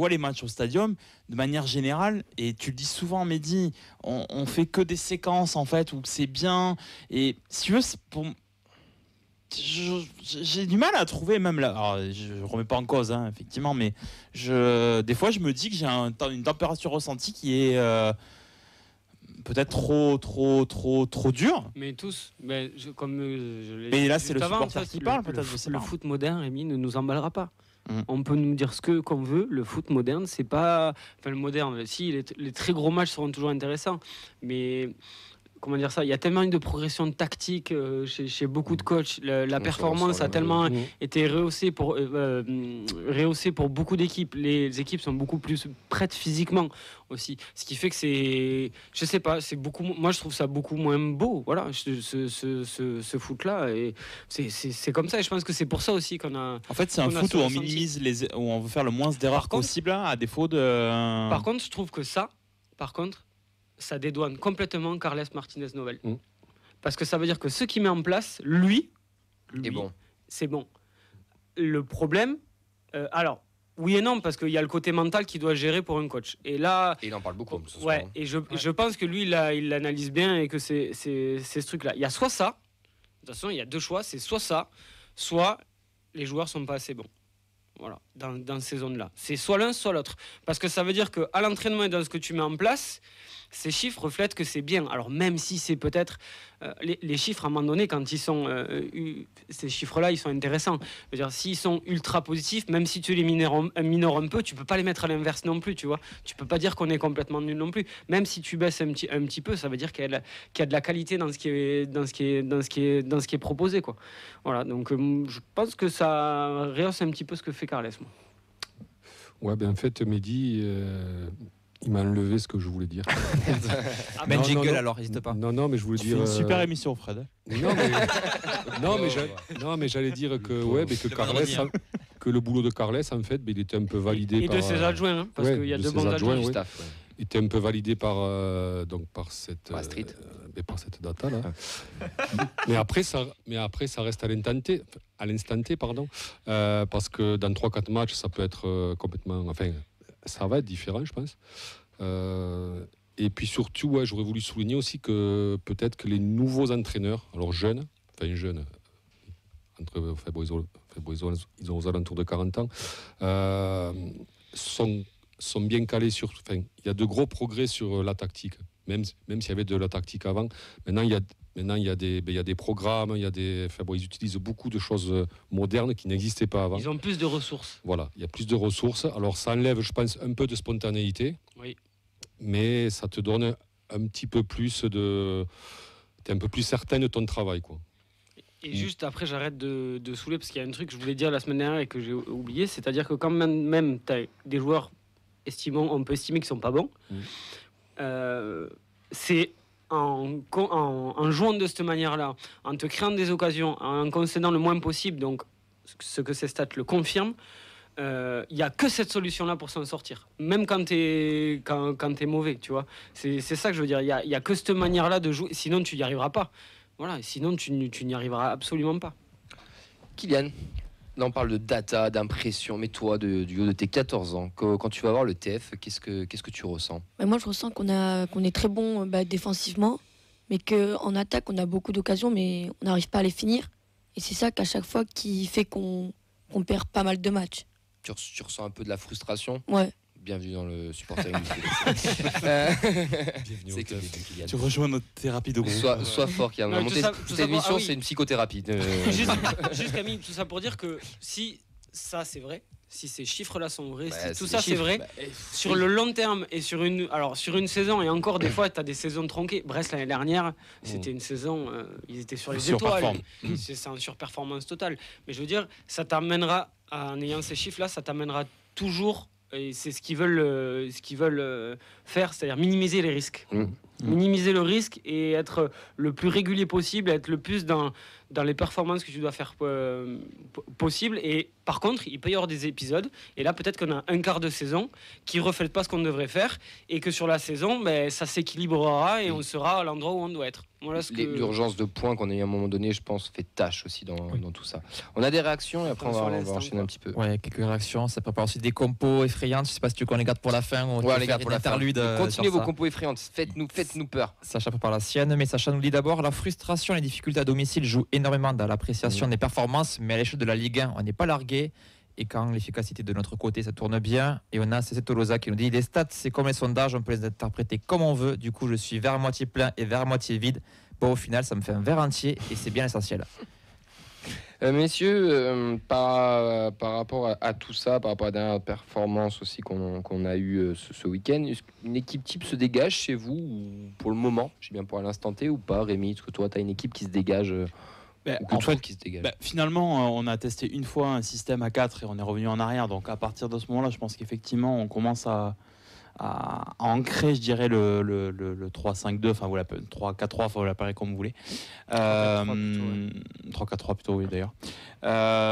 les matchs au stadium, de manière générale, et tu le dis souvent, Mehdi, on fait que des séquences en fait où c'est bien. Et si tu veux, j'ai du mal à trouver même là. Alors, je remets pas en cause, effectivement, mais des fois, je me dis que j'ai une température ressentie qui est peut-être trop dur. Mais tous, comme je l'ai mais là, dit c'est le avant, supporter qui parle, peut-être. Le foot moderne, Rémi, ne nous emballera pas. On peut nous dire ce qu'on veut. Le foot moderne, c'est pas. Enfin, le moderne, si, les très gros matchs seront toujours intéressants. Mais. Comment dire ça, il y a tellement eu de progression tactique chez beaucoup de coachs. La performance a tellement été rehaussée pour beaucoup d'équipes. Les équipes sont beaucoup plus prêtes physiquement aussi. Ce qui fait que c'est, je sais pas, c'est beaucoup. Moi, je trouve ça beaucoup moins beau. Voilà, ce foot-là. Et c'est comme ça. Et je pense que c'est pour ça aussi qu'on a. En fait, c'est un foot où on minimise où on veut faire le moins d'erreurs possible, à défaut de. Par contre, je trouve que ça, ça dédouane complètement Carles Martinez-Novel. Parce que ça veut dire que ce qu'il met en place, lui c'est bon. Le problème, alors, oui et non, parce qu'il y a le côté mental qu'il doit gérer pour un coach. Et là... Et il en parle beaucoup. Et je pense que lui, il l'analyse bien et que c'est ce truc-là. Il y a soit ça, de toute façon, il y a deux choix, c'est soit ça, soit les joueurs sont pas assez bons. Voilà, dans ces zones-là. C'est soit l'un, soit l'autre. Parce que ça veut dire qu'à l'entraînement et dans ce que tu mets en place, ces chiffres reflètent que c'est bien. Alors même si c'est peut-être... les chiffres, à un moment donné, quand ils sont... ces chiffres-là, ils sont intéressants. Je veux dire, s'ils sont ultra positifs, même si tu les minores un peu, tu peux pas les mettre à l'inverse non plus, tu vois. Tu peux pas dire qu'on est complètement nul non plus. Même si tu baisses un petit peu, ça veut dire qu'il y a de la qualité dans ce qui est proposé, quoi. Voilà, donc je pense que ça rehausse un petit peu ce que fait Carles. Ouais, en fait, Mehdi... il m'a enlevé ce que je voulais dire. Jingle alors, n'hésite pas. Non, mais je voulais dire. Une super émission, Fred. Mais j'allais dire que le boulot de Carles, en fait, il était un peu validé et par. de ses adjoints, parce qu'il y a deux bons adjoints. Il était un peu validé par cette. Street. Par cette data là. mais après ça reste à l'instant T, pardon, parce que dans 3-4 matchs, ça peut être complètement. Enfin. Ça va être différent, je pense. Et puis surtout, j'aurais voulu souligner aussi que peut-être que les nouveaux entraîneurs, alors jeunes, ils ont aux alentours de 40 ans, sont bien calés sur... il y a de gros progrès sur la tactique, même s'il y avait de la tactique avant. Maintenant, il y a des programmes, ils utilisent beaucoup de choses modernes qui n'existaient pas avant. Ils ont plus de ressources. Voilà, il y a plus de ressources. Alors ça enlève, je pense, un peu de spontanéité. Oui. Mais ça te donne un petit peu plus de... Tu es un peu plus certain de ton travail, quoi. Et juste après, j'arrête de saouler, parce qu'il y a un truc que je voulais dire la semaine dernière et que j'ai oublié, c'est-à-dire que quand même tu as des joueurs on peut estimer qu'ils sont pas bons, c'est... En jouant de cette manière-là, en te créant des occasions, en concédant le moins possible, donc ce que ces stats le confirment, il n'y a que cette solution-là pour s'en sortir. Même quand t'es mauvais, tu vois. C'est ça que je veux dire. Il y a que cette manière-là de jouer. Sinon, tu n'y arriveras pas. Voilà. Sinon, tu n'y arriveras absolument pas. Kylian, là on parle de data, d'impression, mais toi, du haut de tes 14 ans, quand tu vas voir le TF, qu'est-ce que tu ressens ? Moi, je ressens qu'on est très bon défensivement, mais qu'en attaque, on a beaucoup d'occasions, mais on n'arrive pas à les finir. Et c'est ça qu'à chaque fois qui fait qu'on qu'on perd pas mal de matchs. Tu ressens un peu de la frustration. Ouais. Bienvenue dans le supporter unique. Bienvenue au C'est que club. Kylian. Tu rejoins notre thérapie de groupe. Sois fort, Kylian. Non, tout ça Cette pour- émission, ah oui. c'est une psychothérapie. Juste Camille, tout ça pour dire que si ça c'est vrai, si ces chiffres-là sont vrais, Bah, si c'est tout des ça c'est chiffres. vrai, sur le long terme et sur une saison, et encore des fois tu as des saisons tronquées. Brest l'année dernière, c'était une saison, ils étaient sur les étoiles. Surperforme. C'est une surperformance totale. Mais je veux dire, ça t'amènera, en ayant ces chiffres-là, ça t'amènera toujours, et c'est ce qu'ils veulent faire, c'est-à-dire minimiser les risques. Minimiser le risque et être le plus régulier possible, être le plus dans les performances que tu dois faire possible. Et par contre, il peut y avoir des épisodes, et là peut-être qu'on a un quart de saison qui ne reflète pas ce qu'on devrait faire, et que sur la saison, ben, ça s'équilibrera et on sera à l'endroit où on doit être. Voilà ce que... L'urgence de points qu'on a eu à un moment donné, je pense, fait tâche aussi dans tout ça. On a des réactions et après Comme sur on va l'instant, enchaîner quoi. un petit peu. Ouais, quelques réactions. Ça prépare aussi des compos effrayantes. Je sais pas si tu qu'on les garde pour la fin. Ou Ouais, les gars, pour la fin. interlude. Continuez vos compos effrayantes. Faites-nous peur. Sacha prépare la sienne, mais Sacha nous dit d'abord la frustration et les difficultés à domicile jouent énormément dans l'appréciation des performances, mais à l'échelle de la Ligue 1, on n'est pas largué. Et quand l'efficacité de notre côté, ça tourne bien. Et on a CC Tolosa qui nous dit les stats, c'est comme les sondages, on peut les interpréter comme on veut. Du coup, je suis vers moitié plein et vers moitié vide. Bon, au final, ça me fait un verre entier et c'est bien l'essentiel. Messieurs, par rapport à tout ça, par rapport à la dernière performance aussi qu'on a eue ce week-end, est-ce qu'une équipe type se dégage chez vous ou pour le moment, je sais bien pour l'instant T ou pas, Rémi? Est-ce que toi, tu as une équipe qui se dégage ou que En tu fait, trouves qui se dégage? finalement, on a testé une fois un système à 4 et on est revenu en arrière. Donc à partir de ce moment-là, je pense qu'effectivement, on commence à ancrer, je dirais, le 3-5-2, enfin, vous l'appelez 3-4-3, vous l'appelez comme vous voulez. 3-4-3 plutôt, oui, d'ailleurs.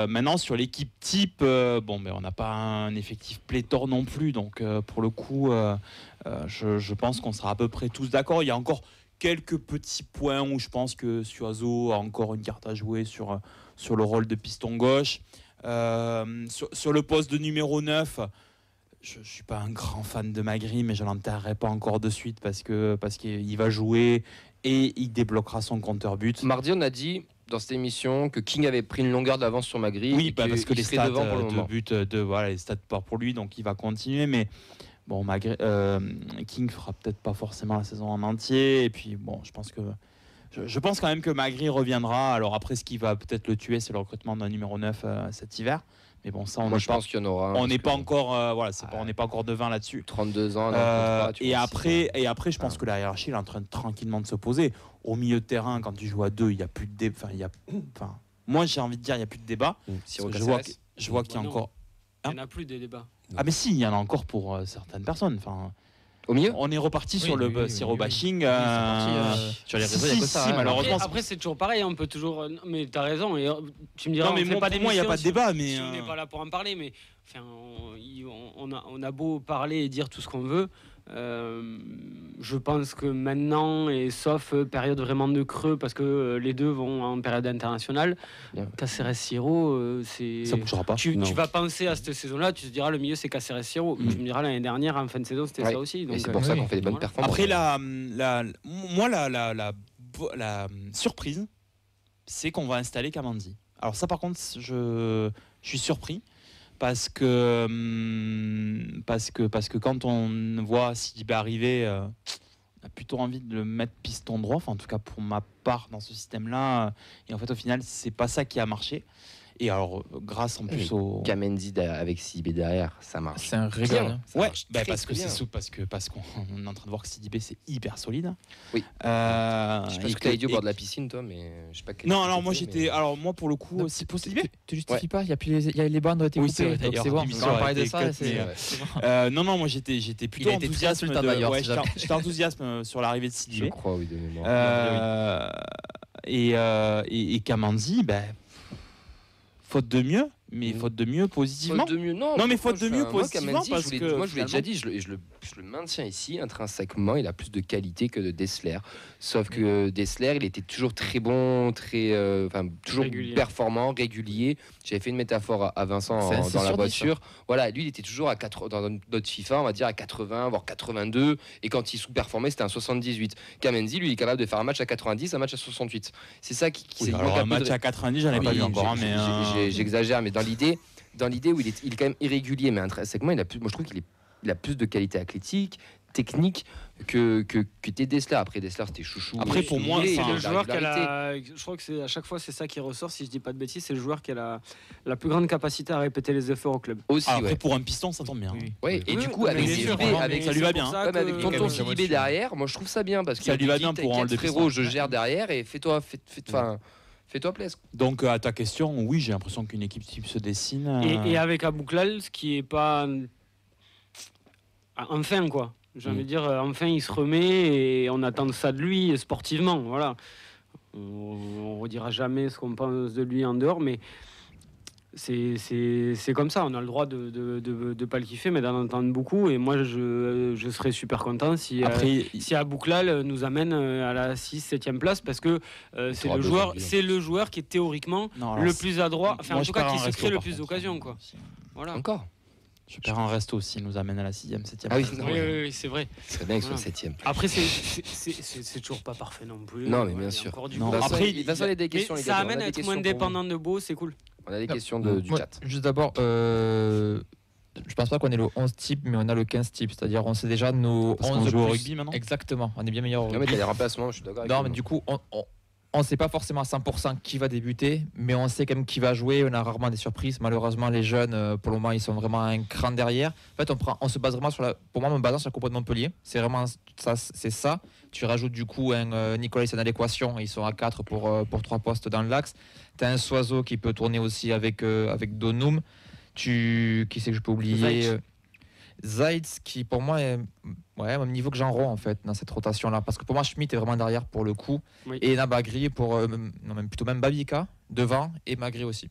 Maintenant, sur l'équipe type, on n'a pas un effectif pléthore non plus. Donc, pour le coup, je pense qu'on sera à peu près tous d'accord. Il y a encore quelques petits points où je pense que Suazo a encore une carte à jouer sur le rôle de piston gauche. Sur le poste de numéro 9, je ne suis pas un grand fan de Magri, mais je ne l'enterrerai pas encore de suite parce qu'il va jouer et il débloquera son compteur but. Mardi, on a dit dans cette émission que King avait pris une longueur d'avance sur Magri. Oui, et parce que les serait stats devant pour le de moment. but, les stats partent pour lui, donc il va continuer. Mais bon, King fera peut-être pas forcément la saison en entier. Et puis bon, je pense quand même que Magri reviendra. Alors après, ce qui va peut-être le tuer, c'est le recrutement d'un numéro 9 cet hiver. Mais bon, ça, Moi, je pense qu'il y en aura. on n'est pas parce que encore, on n'est pas encore devin là-dessus. 32 ans. un contrat, tu Et vois, après, je pense que la hiérarchie elle est en train tranquillement de se poser. Au milieu de terrain, quand tu joues à 2, il n'y a plus de débat. Moi, j'ai envie de dire, il n'y a plus de débat. Siro Parce que je Caceres. vois qu'il y a Non. encore. Il n'y en a plus de débat. Ah, mais si, il y en a encore pour certaines personnes. Enfin, Au milieu. on est reparti Oui, sur le oui, Siro oui. bashing. Oui, c'est parti, sur les réseaux, il y a que ça, hein. malheureusement. Après, c'est toujours pareil, on peut toujours. Mais t'as raison, et tu me diras. Non, mais on fait pour moi, il n'y a pas de débat. Mais Si on n'est pas là pour en parler, mais enfin, on a beau parler et dire tout ce qu'on veut. Je pense que maintenant, et sauf période vraiment de creux, parce que les deux vont en période internationale, Bien. Caceres Siro, c'est. ça ne bougera pas. Tu vas penser à cette saison-là, tu te diras le milieu c'est Caceres Siro. Tu me diras l'année dernière, en fin de saison, c'était Ouais. ça aussi. Et Donc, c'est pour ça qu'on fait des bonnes voilà. performances. Après, la surprise, c'est qu'on va installer Kamandi. Alors ça, par contre, je suis surpris parce que quand on voit Sidibé arriver, on a plutôt envie de le mettre piston droit. Enfin, en tout cas, pour ma part, dans ce système-là. Et en fait, au final, c'est pas ça qui a marché. Et alors, grâce en plus au... Kamenzi avec Sidibé derrière, ça marche. C'est un régal. Bien. hein. Ça Ouais, marche bah très, parce que très c'est bien. parce qu'on est en train de voir que Sidibé c'est hyper solide. Oui. Je Je sais pas ce que t'as dit au bord de la piscine, toi, mais je sais pas. quel Non, type alors moi c'était, j'étais, alors moi pour le coup, Non, si pour Sidibé. Tu justifies pas, il y a les bandes ont été Oui, coupées, c'est vrai, donc d'ailleurs, c'est bon. l'émission Quand on a parlait de été ça, cut, c'est mais, non, moi j'étais plutôt Il a été très enthousiaste insultable, d'ailleurs, si jamais. j'étais enthousiaste sur l'arrivée de Je Sidibé. crois, oui, de mémoire. Et Kamandi, ben, faute de mieux, mais faute de mieux positivement. Faute de mieux, non. Non, mais pourquoi faute de je- mieux moi, positivement, Kamenzi, parce que moi, je vous l'ai déjà finalement- dit, je le maintiens ici, intrinsèquement, il a plus de qualité que de Dessler. Sauf que Dessler, il était toujours très bon, toujours Régulier. performant, régulier. J'avais fait une métaphore à Vincent C'est un 6 dans la sur 10, voiture. Voilà, lui, il était toujours dans notre FIFA, on va dire à 80, voire 82. Et quand il sous-performait, c'était un 78. Kamenzi, lui, il est capable de faire un match à 90, un match à 68. C'est ça qui Oui, il alors manque un peu match de- à 90, j'en ai Oui, pas vu encore, hein, mais j'exagère, mais dans l'idée, dans l'idée où il est quand même irrégulier, mais intrinsèquement, moi je trouve il a plus de qualité athlétique, technique que tes Dessler. Après, Dessler, c'était chouchou. Après, pour moi, C'est enfin, le joueur qui a je crois que c'est à chaque fois c'est ça qui ressort, si je dis pas de bêtises, c'est le joueur qui a la plus grande capacité à répéter les efforts au club. Aussi, après, ouais. pour un piston, ça tombe bien. Ouais, et Oui, du coup, mais avec bien sûr, Sidibé, mais avec ça lui va bien. c'est pour ça Ouais, mais avec que- tonton Ouais, Sidibé derrière, moi je trouve ça bien parce que Ça lui va bien dit, pour t'inquiète, enlever frérot, piston. je gère derrière et fais-toi plaisir. Donc, à ta question, oui, j'ai l'impression qu'une équipe type se dessine. Et avec Abouklal, ce qui est pas enfin quoi. J'ai envie de dire, enfin il se remet et on attend ça de lui sportivement. Voilà. On redira jamais ce qu'on pense de lui en dehors, mais c'est comme ça. On a le droit de pas le kiffer, mais d'en entendre beaucoup. Et moi, je serais super content si Abouklal nous amène à la 6-7e place, parce que c'est aura le besoin joueur, de lui, c'est le joueur qui est théoriquement Non, alors, le plus adroit, enfin moi, en je tout cas pars qui en se resto, crée le par plus contre. d'occasions, quoi. Voilà. Encore. Je perds un resto aussi, il nous amène à la 6e, 7e. Ah oui, place. non, Oui, ouais. oui, c'est vrai. C'est bien que ce soit Voilà. 7ème. Après, c'est toujours pas parfait non plus. Non, mais Ouais, bien il y a sûr. encore du Non, boulot. Vincent, après, il a des Mais questions, les ça gars. amène On a à des être questions moins pour vous. dépendant de Beau, c'est cool. On a des questions du Moi, chat. juste d'abord, je pense pas qu'on ait le 11 type, mais on a le 15 type. C'est-à-dire, on sait déjà nos Parce 11 qu'on joue au plus. rugby maintenant. Exactement, on est bien meilleur au Non, mais rugby. t'as des remplacements, je suis d'accord avec Non, toi. mais du coup, on ne sait pas forcément à 100% qui va débuter, mais on sait quand même qui va jouer. On a rarement des surprises. Malheureusement, les jeunes, pour le moment, ils sont vraiment un cran derrière. En fait, on se base vraiment pour moi, me basant sur la compo de Montpellier. C'est vraiment ça, c'est ça. Tu rajoutes du coup un Nicolas à l'équation. Ils sont à 4 pour 3 postes dans l'axe. Tu as un Soiseau qui peut tourner aussi avec Donum. Qui c'est que je peux oublier Zaitz, qui pour moi est au même niveau que Jean-Ron en fait dans cette rotation là, parce que pour moi Schmitt est vraiment derrière pour le coup, Oui. et Nabagri pour même Babika devant et Magri aussi.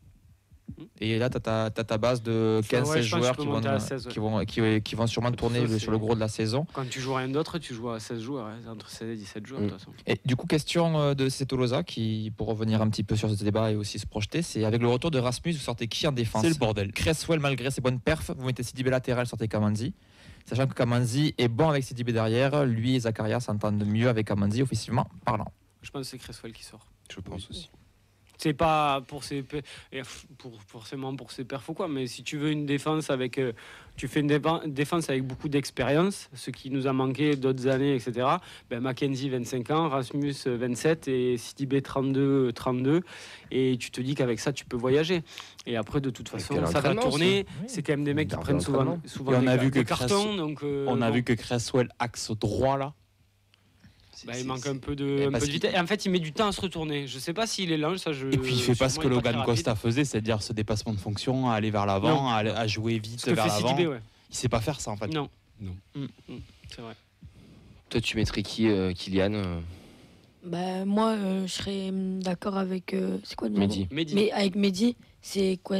Et là tu as ta base de 15-16 Ouais, je pense joueurs que tu peux monter à 16, ouais. qui vont sûrement tourner Ça, sur le gros de la saison. Quand tu joues rien d'autre, tu joues à 16 joueurs, hein, entre 16 et 17 joueurs de toute façon. Et du coup, question de Cetolosa, qui, pour revenir un petit peu sur ce débat et aussi se projeter, c'est avec le retour de Rasmus, vous sortez qui en défense? C'est le bordel. Cresswell, malgré ses bonnes perfs, vous mettez Sidibé latéral, sortez Kamanzi. Sachant que Kamanzi est bon avec Sidibé derrière, lui et Zakaria s'entendent mieux avec Kamanzi, offensivement parlant. Je pense que c'est Cresswell qui sort. Je pense aussi. C'est pas pour forcément pour ses perfs ou quoi, mais si tu veux une défense avec, tu fais une défense avec beaucoup d'expérience, ce qui nous a manqué d'autres années, etc. Ben Mackenzie 25 ans, Rasmus 27 et Sidibé 32, et tu te dis qu'avec ça tu peux voyager. Et après de toute façon quel ça va entraînement, tourner. ça. Oui. C'est quand même des mecs qui Garde prennent souvent d'entraînement. Et on a vu que des cartons, donc On a bon. vu que Cresswell axe droit là. Bah, il manque un peu de parce vitesse. Et en fait, il met du temps à se retourner. Je sais pas s'il est lent, ça je. Et puis il fait pas ce que sûrement, il est pas Logan très Costa faisait, c'est-à-dire ce dépassement de fonction, à aller vers l'avant, Non. à jouer vite rapide. Ce que vers fait l'avant. Sidibé, ouais. Il sait pas faire ça en fait. Non. Non. C'est vrai. Toi, tu mettrais qui, Kylian Bah, moi, je serais d'accord avec. C'est quoi le nom Mehdi. Mais avec Mehdi, c'est quoi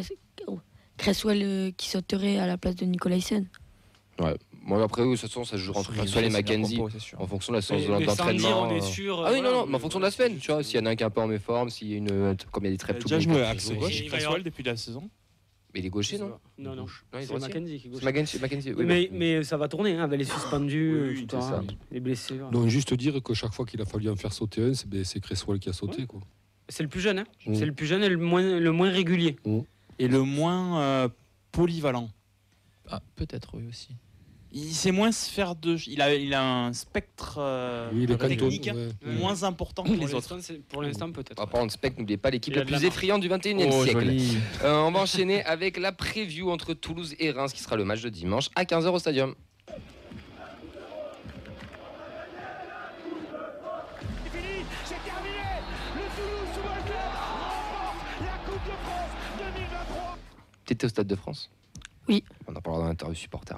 Cresswell qui sauterait à la place de Nicolaisen. Ouais. Moi, après, de toute façon, ça se joue entre Cresswell et Mackenzie. En fonction de la séance Mais sans dire, d'entraînement. on est sûr. Ah oui, voilà, non, mais en fonction de la semaine, tu vois, s'il y en a un qui est un peu en méforme, s'il y a comme il y a des trêpes Déjà joué axe Et gauche, il va y Cresswell avoir- depuis la saison. Mais il est gaucher, non Non, non. Non, il est C'est droitier. Mackenzie qui est gauche. C'est Mackenzie, oui, Mais ça va tourner, hein, avec les suspendus, Oui, oui, tout c'est ça, ça. les blessés. voilà. Donc juste dire que chaque fois qu'il a fallu en faire sauter un, c'est Cresswell qui a sauté. Ouais. Quoi. C'est le plus jeune, hein. Mm. C'est le plus jeune et le moins régulier. Et le moins polyvalent. Ah, peut-être oui aussi. Il sait moins se faire de. Il a un spectre Oui, il est technique canton. Ouais. moins important que les autres. Pour l'instant, peut-être. Par contre, Spec, n'oubliez pas l'équipe Il a la de la plus marge. effrayante du 21e Oh, siècle. joli. On va enchaîner avec la preview entre Toulouse et Reims, qui sera le match de dimanche à 15h au Stadium. C'est terminé. Le Toulouse Football Club remporte la Coupe de France 2023. T'étais au Stade de France? Oui. On en parlera dans l'interview supporter.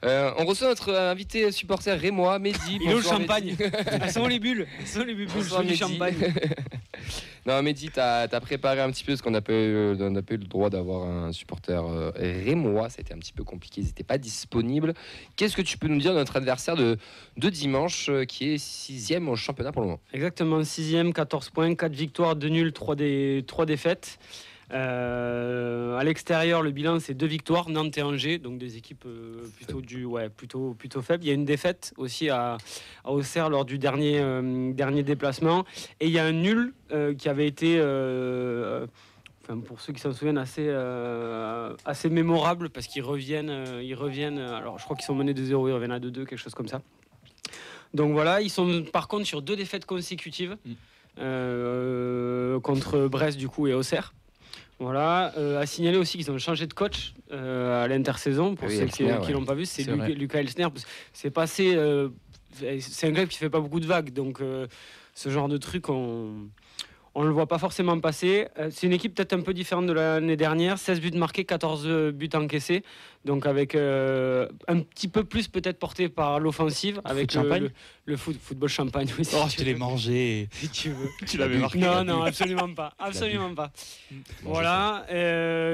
On reçoit notre invité supporter rémois, Mehdi. Il est où le Bonsoir, champagne? Mehdi. Elles sont où les bulles? Elles sont où les bulles? Bonsoir, Joli Mehdi. champagne. Non, Mehdi, t'as préparé un petit peu ce qu'on a pas eu le droit d'avoir un supporter rémois. Ça a été un petit peu compliqué, ils n'étaient pas disponibles. Qu'est-ce que tu peux nous dire de notre adversaire de dimanche, qui est 6e au championnat pour le moment? Exactement, 6e, 14 points, 4 victoires, 2 nuls, 3 défaites. À l'extérieur, le bilan c'est 2 victoires, Nantes et Angers, donc des équipes plutôt faibles. Il y a une défaite aussi à Auxerre lors du dernier déplacement, et il y a un nul qui avait été pour ceux qui s'en souviennent, assez mémorable parce qu'ils reviennent. Alors, je crois qu'ils sont menés de 0, ils reviennent à 2-2, quelque chose comme ça. Donc voilà, ils sont par contre sur 2 défaites consécutives contre Brest du coup et Auxerre. Voilà, à signaler aussi qu'ils ont changé de coach à l'intersaison. Pour ceux qui l'ont pas vu, c'est Lucas Elsner. C'est passé. C'est un club qui fait pas beaucoup de vagues, donc ce genre de truc on le voit pas forcément passer. C'est une équipe peut-être un peu différente de l'année dernière. 16 buts marqués, 14 buts encaissés. Donc avec un petit peu plus peut-être porté par l'offensive. Avec le football champagne. Oui, si je te l'ai mangé. Si tu veux. Tu l'avais marqué. Non, absolument pas. Absolument pas. Voilà.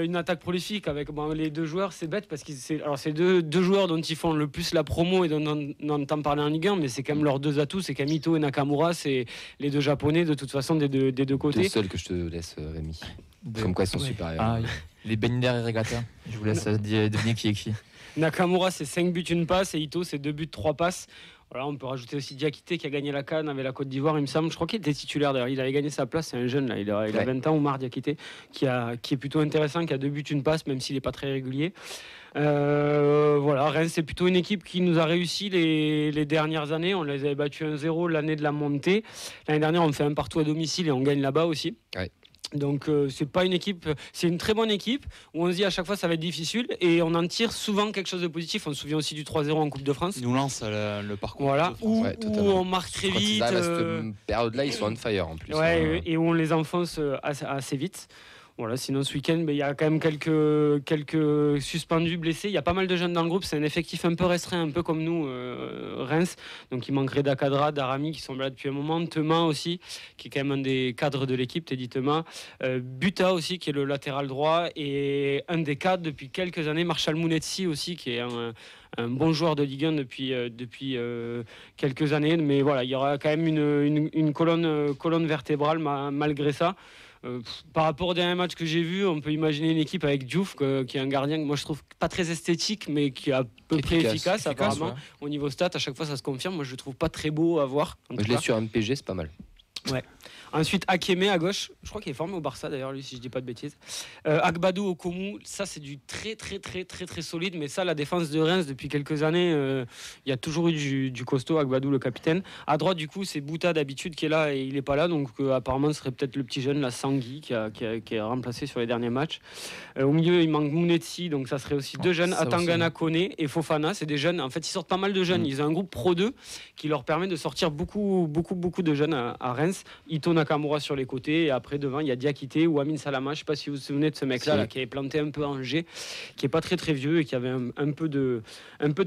Une attaque prolifique avec les 2 joueurs. C'est bête parce que c'est 2 joueurs dont ils font le plus la promo et dont on entend parler en Ligue 1, mais c'est quand même leurs 2 atouts. C'est Kamito et Nakamura. C'est les 2 Japonais de toute façon des deux côtés. C'est le seul que je te laisse, Rémi. Comme quoi ils sont supérieurs. Les Bender et Regatta. Je vous laisse deviner qui est qui. Nakamura, c'est 5 buts, 1 passe. Et Ito, c'est 2 buts, 3 passes. Voilà, on peut rajouter aussi Diakité qui a gagné la CAN avec la Côte d'Ivoire, il me semble. Je crois qu'il était titulaire d'ailleurs. Il avait gagné sa place. C'est un jeune, là. Il a 20 ans, Oumar Diakité, qui est plutôt intéressant, qui a 2 buts, 1 passe, même s'il n'est pas très régulier. Voilà, Reims, c'est plutôt une équipe qui nous a réussi les dernières années. On les avait battus 1-0 l'année de la montée. L'année dernière, on fait 1 partout à domicile et on gagne là-bas aussi. Ouais. Donc c'est pas une équipe, c'est une très bonne équipe où on se dit à chaque fois ça va être difficile et on en tire souvent quelque chose de positif. On se souvient aussi du 3-0 en Coupe de France. Ils nous lancent le parcours. Voilà, où on marque très vite. À cette période-là, ils sont on fire en plus. Ouais, et où on les enfonce assez vite. Voilà, sinon ce week-end, il y a quand même quelques suspendus, blessés. Il y a pas mal de jeunes dans le groupe. C'est un effectif un peu restreint, un peu comme nous, Reims. Donc il manquerait Dakadra, Darami qui sont là depuis un moment. Thema aussi, qui est quand même un des cadres de l'équipe, Teddy Thema. Buta aussi, qui est le latéral droit. Et un des cadres depuis quelques années, Marshall Mounetsi aussi, qui est un bon joueur de Ligue 1 depuis quelques années. Mais voilà, il y aura quand même une colonne vertébrale malgré ça. Par rapport au dernier match que j'ai vu, on peut imaginer une équipe avec Diouf qui est un gardien que moi je trouve pas très esthétique mais qui est à peu près efficace apparemment. Au niveau stats, à chaque fois ça se confirme. Moi je le trouve pas très beau à voir. Je l'ai sur MPG, c'est pas mal. Ouais. Ensuite, Akeme à gauche, je crois qu'il est formé au Barça d'ailleurs, lui, si je dis pas de bêtises. Agbadou au Komu, ça c'est du très solide, mais ça, la défense de Reims depuis quelques années, il y a toujours eu du costaud, Agbadou le capitaine. À droite, du coup, c'est Bouta d'habitude qui est là et il est pas là, donc apparemment, ce serait peut-être le petit jeune, la Sangui, qui est remplacé sur les derniers matchs. Au milieu, il manque Mounetsi, donc ça serait aussi 2 jeunes, Atangana Kone et Fofana, c'est des jeunes, en fait, ils sortent pas mal de jeunes. Ils ont un groupe Pro 2 qui leur permet de sortir beaucoup de jeunes à Reims. Ito Nakamura sur les côtés et après devant il y a Diakité ou Amin Salama, je sais pas si vous vous souvenez de ce mec là qui avait planté un peu à Angers, qui est pas très vieux et qui avait un peu de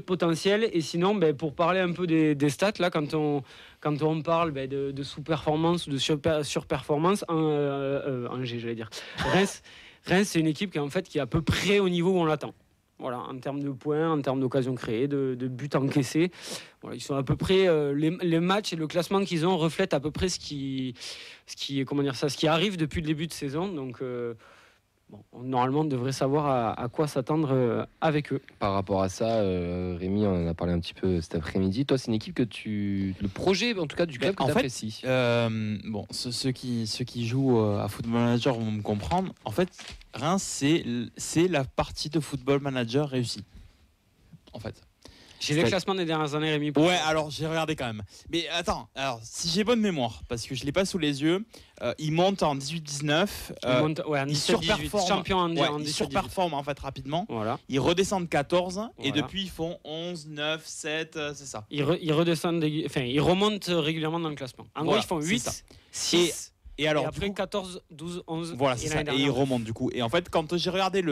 potentiel. Et sinon pour parler un peu des stats là, quand on parle de sous-performance ou de surperformance Angers, j'allais dire Reims c'est une équipe qui est à peu près au niveau où on l'attend. Voilà, en termes de points, en termes d'occasions créées, de buts encaissés. Voilà, ils sont à peu près les matchs et le classement qu'ils ont reflètent à peu près ce qui arrive depuis le début de saison. Donc normalement, on devrait savoir à quoi s'attendre avec eux. Par rapport à ça, Rémi, on en a parlé un petit peu cet après-midi. Toi, c'est une équipe le projet, en tout cas, du club que tu apprécies. Ceux qui jouent à Football Manager vont me comprendre. En fait, Reims, c'est la partie de Football Manager réussie. En fait. J'ai les classements des dernières années, Rémi. Ouais, alors j'ai regardé quand même. Mais attends, si j'ai bonne mémoire, parce que je ne l'ai pas sous les yeux, ils montent en 18-19. Ils surperforment. Champion en 18. Ils surperforment en fait rapidement. Voilà. Ils redescendent 14 et depuis ils font 11, 9, 7, c'est ça. Ils redescendent, ils remontent régulièrement dans le classement. En gros, ils font 8, 6. Et alors, après coup, 14, 12, 11. Voilà, c'est ça. Et ils remontent du coup. Et en fait, quand j'ai regardé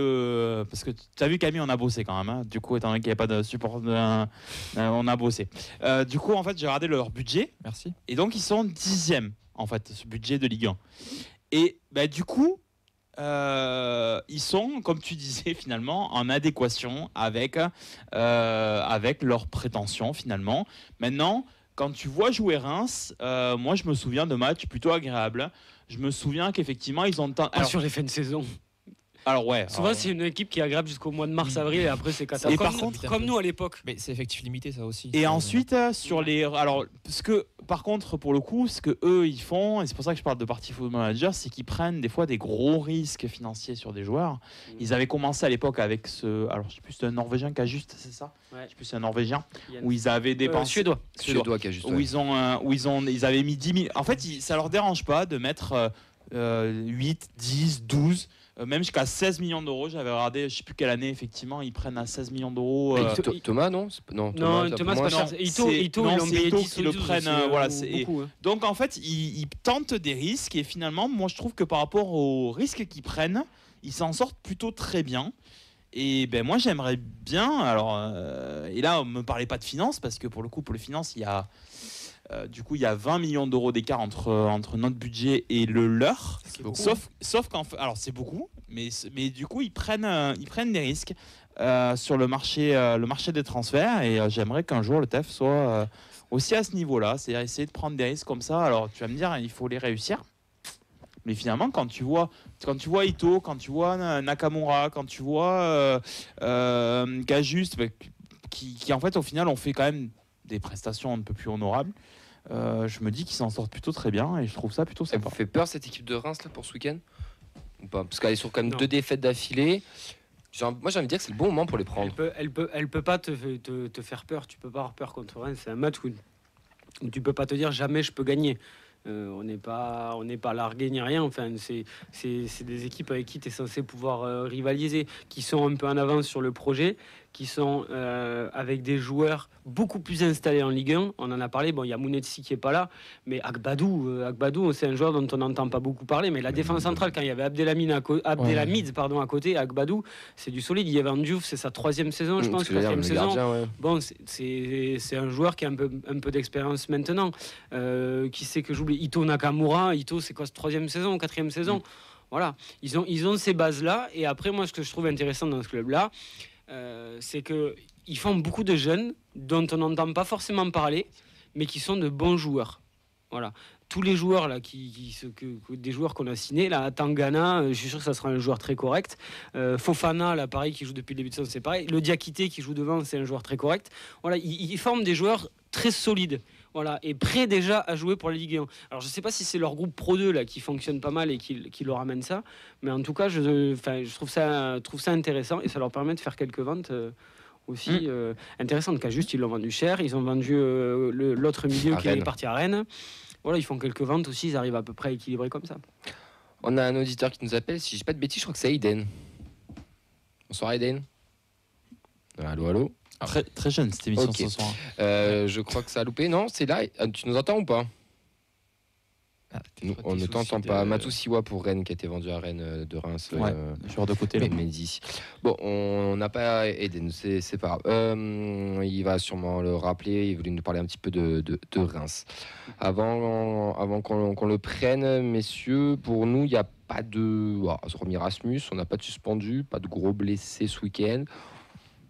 parce que tu as vu, Camille, on a bossé quand même. Hein. Du coup, étant donné qu'il n'y avait pas de support, on a bossé. Du coup, en fait, j'ai regardé leur budget. Merci. Et donc, ils sont 10e, en fait, ce budget de Ligue 1. Et du coup, ils sont, comme tu disais, finalement, en adéquation avec leurs prétentions, finalement. Maintenant, quand tu vois jouer Reims, moi je me souviens de matchs plutôt agréables. Je me souviens qu'effectivement ils ont sur les fins de saison. Alors ouais. Souvent, alors, c'est une équipe qui est agréable jusqu'au mois de mars-avril et après, c'est Et catastrophe. par Comme, contre- comme nous à l'époque. Mais c'est effectif limité, ça aussi. Et ensuite, sur les. Alors, ce que, par contre, pour le coup, ce que eux ils font, et c'est pour ça que je parle de Party Football Manager, c'est qu'ils prennent des fois des gros risques financiers sur des joueurs. Ils avaient commencé à l'époque avec ce. Alors, je sais plus, c'est un Norvégien qui a juste, c'est ça Ouais. Je sais plus, c'est un Norvégien. Yann. Où ils avaient dépensé. Suédois. Suédois qui a juste. Où ils avaient mis 10 000. En fait, ça leur dérange pas de mettre 8, 10, 12. Même jusqu'à 16 millions d'euros, j'avais regardé, je sais plus quelle année, effectivement, ils prennent à 16 millions d'euros. Thomas, non Non, c'est un peu Thomas, c'est moins. pas cher. non, Ito, c'est- Ito, non, ils l'ont c'est payé Ito 10 qui ou le 12 prennent, aussi, voilà, ou c'est- beaucoup, hein. Donc en fait, ils tentent des risques et finalement, moi je trouve que par rapport aux risques qu'ils prennent, ils s'en sortent plutôt très bien. Et ben moi j'aimerais bien, alors et là on me parlait pas de finances parce que pour le coup pour les finances il y a il y a 20 millions d'euros d'écart entre notre budget et le leur. C'est beaucoup. Sauf qu'en fait, alors c'est beaucoup, mais du coup ils prennent des risques sur le marché des transferts et j'aimerais qu'un jour le TEF soit aussi à ce niveau-là, c'est-à-dire essayer de prendre des risques comme ça. Alors tu vas me dire il faut les réussir, mais finalement quand tu vois Ito, quand tu vois Nakamura, quand tu vois Gajuste, qui en fait au final ont fait quand même des prestations un peu plus honorables. Je me dis qu'ils s'en sortent plutôt très bien et je trouve ça plutôt Ça sympa. vous fait peur cette équipe de Reims là pour ce week-end ou pas? Parce qu'elle est sur quand même Non. 2 défaites d'affilée. Moi j'ai envie de dire que c'est le bon moment pour les prendre. Elle peut pas te faire peur. Tu peux pas avoir peur contre Rennes. C'est un match où tu peux pas te dire jamais je peux gagner. On n'est pas largué ni rien. Enfin, c'est des équipes avec qui tu es censé pouvoir rivaliser, qui sont un peu en avance sur le projet, qui sont avec des joueurs beaucoup plus installés en Ligue 1. On en a parlé. Bon, il y a Mounetsi qui est pas là, mais Agbadou, c'est un joueur dont on n'entend pas beaucoup parler. Mais la défense centrale, quand il y avait Abdelhamid à côté, Agbadou, c'est du solide. Il y avait Ndiouf, c'est sa 3e saison, je pense, 4e saison. Bon, c'est un joueur qui a un peu d'expérience maintenant. Qui sait que j'oublie Ito Nakamura. Ito, c'est quoi, 3e saison, 4e saison? Voilà, ils ont ces bases-là. Et après, moi, ce que je trouve intéressant dans ce club-là, c'est qu'ils font beaucoup de jeunes dont on n'entend pas forcément parler, mais qui sont de bons joueurs. Voilà. Tous les joueurs là, des joueurs qu'on a signés, là, Tangana, je suis sûr que ça sera un joueur très correct. Fofana, là, pareil, qui joue depuis le début de saison, c'est pareil. Le Diakité qui joue devant, c'est un joueur très correct. Voilà, ils forment des joueurs très solides. Voilà, et prêts déjà à jouer pour la Ligue 1. Alors je sais pas si c'est leur groupe Pro 2 là qui fonctionne pas mal et qui leur amène ça, mais en tout cas je trouve ça intéressant et ça leur permet de faire quelques ventes aussi intéressantes. Car juste ils l'ont vendu cher, ils ont vendu l'autre milieu qui est parti à Rennes. Voilà, ils font quelques ventes aussi, ils arrivent à peu près à équilibrer comme ça. On a un auditeur qui nous appelle, si je dis pas de bêtises, je crois que c'est Aiden. Bonsoir Aiden. Allô. Très, très jeune cette émission Ok. ce soir. Je crois que ça a loupé. Non, c'est là. Tu nous entends ou pas? Nous, on ne t'entend pas. Matou Siwa pour Rennes qui a été vendu à Rennes de Reims. Ouais, joueur de côté. Là. Mehdi. Bon, on n'a pas Eden, c'est pas grave. Il va sûrement le rappeler. Il voulait nous parler un petit peu de Reims. Avant qu'on le prenne, messieurs, pour nous, il n'y a pas de. Hormis Rasmus, on n'a pas de suspendu, pas de gros blessés ce week-end.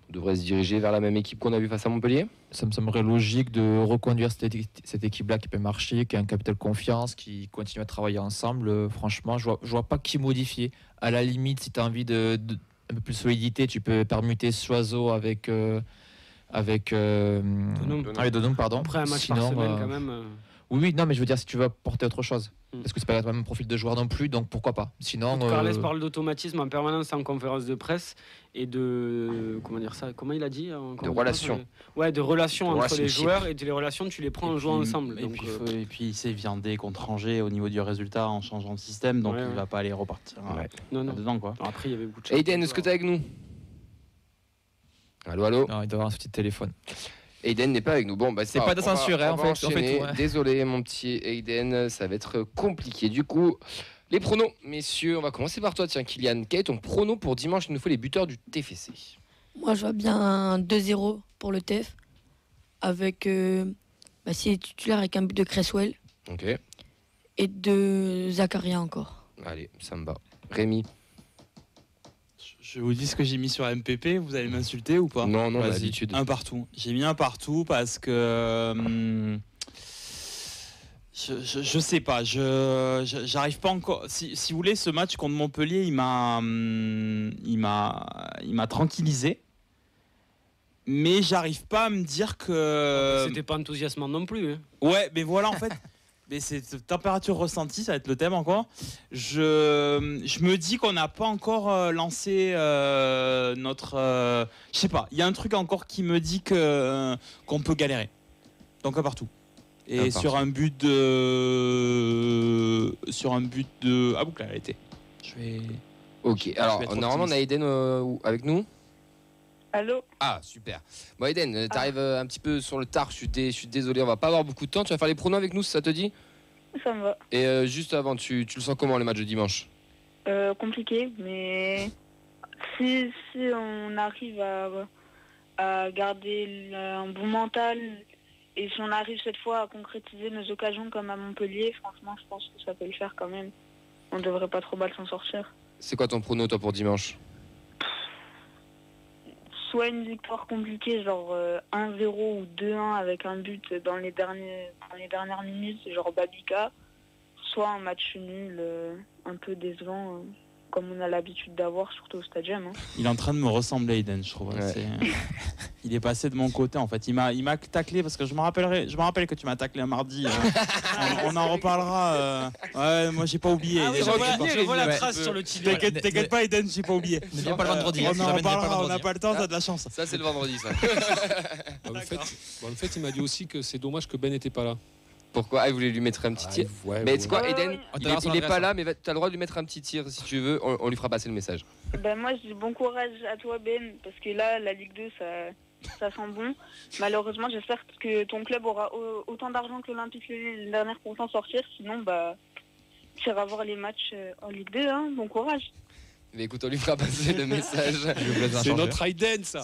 On devrait se diriger vers la même équipe qu'on a vu face à Montpellier. Ça me semblerait logique de reconduire cette équipe-là qui peut marcher, qui a un capital confiance, qui continue à travailler ensemble. Franchement, je vois pas qui modifier. À la limite, si tu as envie de un peu plus de solidité, tu peux permuter Soiseau avec Donum, pardon. Après un match Sinon, par semaine quand même. Oui, non, mais je veux dire, si tu veux porter autre chose. Mm. Parce que c'est pas le même profil de joueur non plus, donc pourquoi pas. Sinon, Carles parle d'automatisme en permanence en conférence de presse et de. Comment dire ça? Comment il a dit De relations. Ouais, de relations entre les Relationship. joueurs et les relations, tu les prends en jouant ensemble. Et, Donc, puis il s'est viandé contre Angers au niveau du résultat en changeant de système, donc Ouais, il ouais. va pas aller repartir non. dedans quoi. Alors après, il y avait beaucoup de choses. Aiden, est-ce que tu es avec nous? Allô. non, il doit avoir un petit téléphone. Aiden n'est pas avec nous. Bon, bah, C'est pas de censure, hein, on va enchaîner. tout, ouais. Désolé, mon petit Aiden, ça va être compliqué. Du coup, les pronos, messieurs, on va commencer par toi. Tiens, Kylian, quel est ton prono pour dimanche? Il nous faut les buteurs du TFC. Moi, je vois bien un 2-0 pour le TEF, avec s'il est titulaire avec un but de Cresswell Ok, et de Zakaria encore. allez, ça me va. Rémi? Je vous dis ce que j'ai mis sur MPP, vous allez m'insulter ou pas? Non, Vas-y. d'habitude. Un partout. J'ai mis un partout parce que Je sais pas, j'arrive pas encore. Si vous voulez, ce match contre Montpellier, il m'a tranquillisé. Mais j'arrive pas à me dire que. C'était pas enthousiasmant non plus. Hein. Ouais, mais voilà, en fait. Mais c'est température ressentie, ça va être le thème encore. Je me dis qu'on n'a pas encore lancé notre. Je sais pas, il y a un truc encore qui me dit qu'on peut galérer. Donc à partout. Et sur un but de. Ah, boucle, elle a été. Ok, alors normalement on a Eden avec nous. Allô? Ah, super. Bon, Eden, t'arrives un petit peu sur le tard, je suis désolé, on va pas avoir beaucoup de temps. Tu vas faire les pronos avec nous si ça te dit? Ça me va. Et juste avant, tu le sens comment le match de dimanche? Compliqué, mais si on arrive à garder un bon mental et si on arrive cette fois à concrétiser nos occasions comme à Montpellier, franchement, je pense que ça peut le faire quand même. On devrait pas trop mal s'en sortir. C'est quoi ton prono, toi, pour dimanche? Soit une victoire compliquée, genre 1-0 ou 2-1 avec un but dans les dernières minutes, genre Babika, soit un match nul un peu décevant, comme on a l'habitude d'avoir, surtout au Stadium. Hein. Il est en train de me ressembler, Eden, je trouve. Ouais. Il est passé de mon côté, en fait. Il m'a taclé, parce que je me rappelle que tu m'as taclé un mardi. On en reparlera. Ouais, moi, j'ai pas oublié. Ah oui, Eden, je vois la trace sur le tibia. T'inquiète pas, Eden, j'ai pas oublié. Ne viens pas le vendredi. On en reparlera, on n'a pas le temps, t'as de la chance. Ça, c'est le vendredi, ça. En fait, il m'a dit aussi que c'est dommage que Ben n'était pas là. Pourquoi? Il voulait lui mettre un petit tir. Ouais, Mais tu sais quoi, Ouais, Eden, ouais. il est pas là, mais t'as le droit de lui mettre un petit tir si tu veux. On lui fera passer le message. Ben moi, je dis bon courage à toi, Ben, parce que là, la Ligue 2, ça sent bon. Malheureusement, j'espère que ton club aura autant d'argent que l'Olympique l'année dernière pour s'en sortir. Sinon, tu iras voir les matchs en Ligue 2. Hein. Bon courage. Mais écoute, on lui fera passer le message. C'est notre Eden, ça.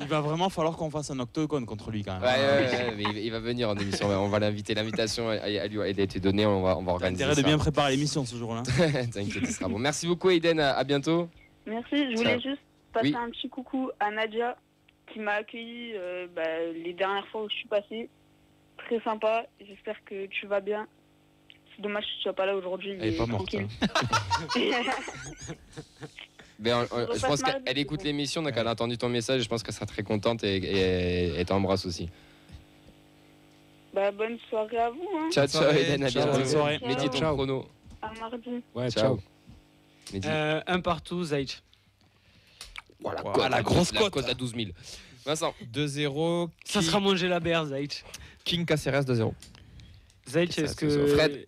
Il va vraiment falloir qu'on fasse un octogone contre lui, quand même. Ouais, mais il va venir en émission. On va l'inviter. L'invitation, elle a été donnée. On va T'as organiser intérêt ça. de bien préparer l'émission ce jour-là. T'inquiète, ce sera bon. Merci beaucoup, Eden. À bientôt. Merci. Je voulais juste passer Oui. un petit coucou à Nadia qui m'a accueilli les dernières fois où je suis passée. Très sympa. J'espère que tu vas bien. C'est dommage que tu sois pas là aujourd'hui. Elle est mais pas morte. tranquille. Je pense qu'elle écoute l'émission, donc elle a entendu ton message. Je pense qu'elle sera très contente et t'embrasse aussi. Bonne soirée à vous. Hein. Ciao, soirée. Eden. À Ciao. bientôt. Bonne soirée. Mehdi, ton Ciao. chrono. À mardi. Ouais, Ciao. ciao. Mehdi. Un partout, Zaïch. Voilà, la grosse cote. à 12 000. Vincent. 2-0. Ça sera mon Gélabert, Zaïch. King Caceres 2-0. Zaïch, C'est ça, est-ce c'est ça. que Fred.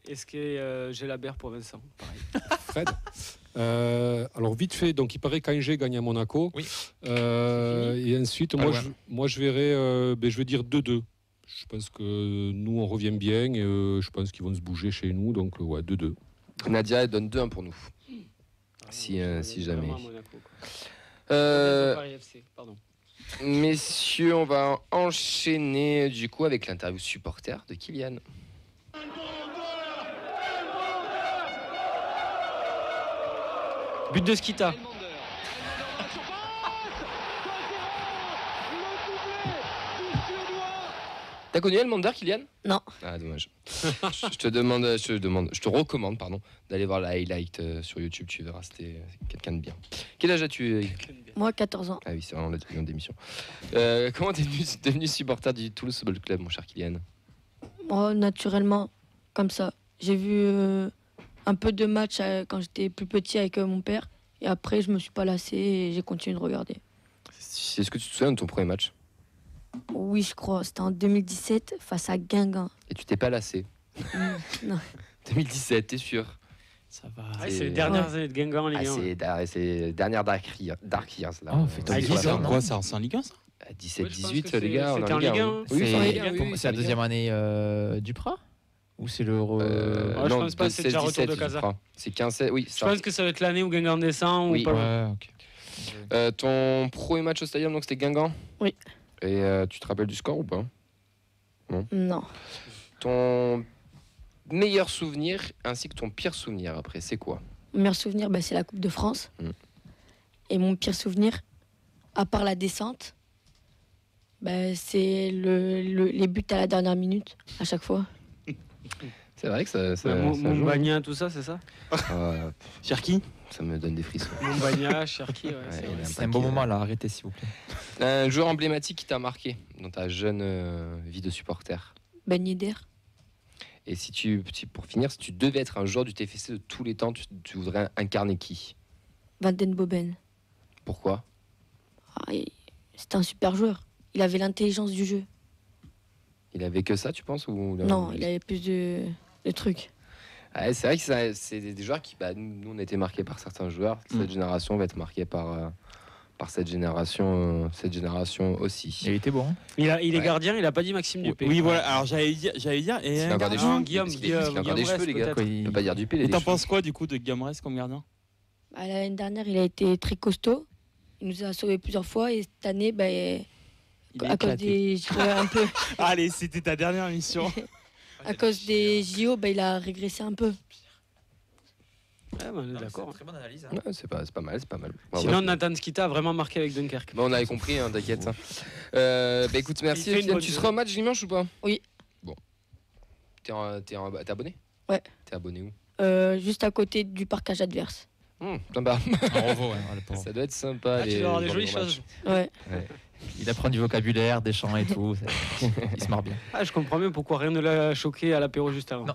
Gélabert pour Vincent? Pareil. Fred. Alors vite fait, donc il paraît qu'Angers gagne à Monaco. Oui. Et ensuite, Pas loin. moi je verrai, je vais dire 2-2. Je pense que nous on revient bien et je pense qu'ils vont se bouger chez nous, donc ouais 2-2. Nadia, elle donne 2-1 pour nous. Si jamais. Vraiment à Monaco, quoi. Paris FC, pardon. Messieurs, on va enchaîner du coup avec l'interview supporter de Kylian. But de Skita. T'as connu Elmander, Kylian? Non. Ah, dommage. je te recommande, d'aller voir la highlight sur YouTube. Tu verras, c'était quelqu'un de bien. Quel âge as-tu? Moi, 14 ans. Ah oui, c'est vraiment le d'émission. Comment t'es devenu supporter du Toulouse Football Club, mon cher Kylian? Oh, naturellement, comme ça. J'ai vu un peu de matchs quand j'étais plus petit avec mon père. Et après, je me suis pas lassé et j'ai continué de regarder. Est-ce que tu te souviens de ton premier match? Oui, je crois. C'était en 2017 face à Guingamp. Et tu t'es pas lassé? Non. 2017, t'es sûr? Ça va. Ouais, c'est les dernières années de Guingamp en Ligue 1. C'est dernière Dark Years. Là. Oh, fait Ah, tomber Ligue sur la 1, fin, C'est non quoi ça? C'est en Ligue 1 ça? 17-18, Ouais, les gars. c'était en Ligue 1. Oui, c'est en Ligue 1, C'est la deuxième année du Prat? Ou c'est le. je pense pas, c'est déjà retour de Casa. C'est 15, oui. Je pense que ça va être l'année où Guingamp descend Oui. ou pas loin. Ouais, ok. Ton premier match au stadium, donc c'était Guingamp? Oui. Et tu te rappelles du score ou pas? Non. Ton meilleur souvenir ainsi que ton pire souvenir après, c'est quoi? Mon meilleur souvenir, c'est la Coupe de France. Mm. Et mon pire souvenir, à part la descente, c'est les buts à la dernière minute, à chaque fois. C'est vrai que ça Mon joue. Bagna, tout ça, c'est ça? Ah, Cherki. ça me donne des frissons. Mon Bagna, Cherki, ouais, c'est Ouais, vrai. il y a C'est un bon moment là, arrêtez s'il vous plaît. Un joueur emblématique qui t'a marqué dans ta jeune vie de supporter. Ben Yedder. Et pour finir, si tu devais être un joueur du TFC de tous les temps, tu voudrais incarner qui? Van den Boben. Pourquoi? C'était un super joueur. Il avait l'intelligence du jeu. Il avait que ça, tu penses ou... Non, il avait plus de trucs. Ouais, c'est vrai que c'est des joueurs qui... nous, on a été marqués par certains joueurs. Cette génération va être marquée par cette génération aussi. Il était bon. Hein. Il est Ouais. gardien, il a pas dit Maxime Dupé. Oui, voilà. Alors j'allais dire. Et Il a encore des gardien, cheveux. Guillaume, Il a encore des Guillaume cheveux, les gars. Rest, Il peut pas dire du P. Et t'en penses quoi du coup de Guillaume Rest comme gardien? L'année dernière, il a été très costaud. Il nous a sauvés plusieurs fois. Et cette année, à cause des JO, un peu, Allez, c'était ta dernière émission. à cause des JO, il a régressé un peu. Ouais, on est d'accord. Très bonne analyse. Ouais, c'est pas mal. Sinon, Nathan Skita a vraiment marqué avec Dunkerque. On avait compris, hein, t'inquiète. Écoute, merci. Il fait une Kylian, bonne tu saison. seras au match dimanche ou pas? Oui. Bon. T'es abonné? Ouais. T'es abonné où? Juste à côté du parcage adverse. Sympa. Un revo, le pauvre. Ça doit être sympa. Tu dois avoir des jolies choses. Ouais. Il apprend du vocabulaire, des chants et tout. Il se marre bien. Ah, je comprends mieux pourquoi rien ne l'a choqué à l'apéro juste avant.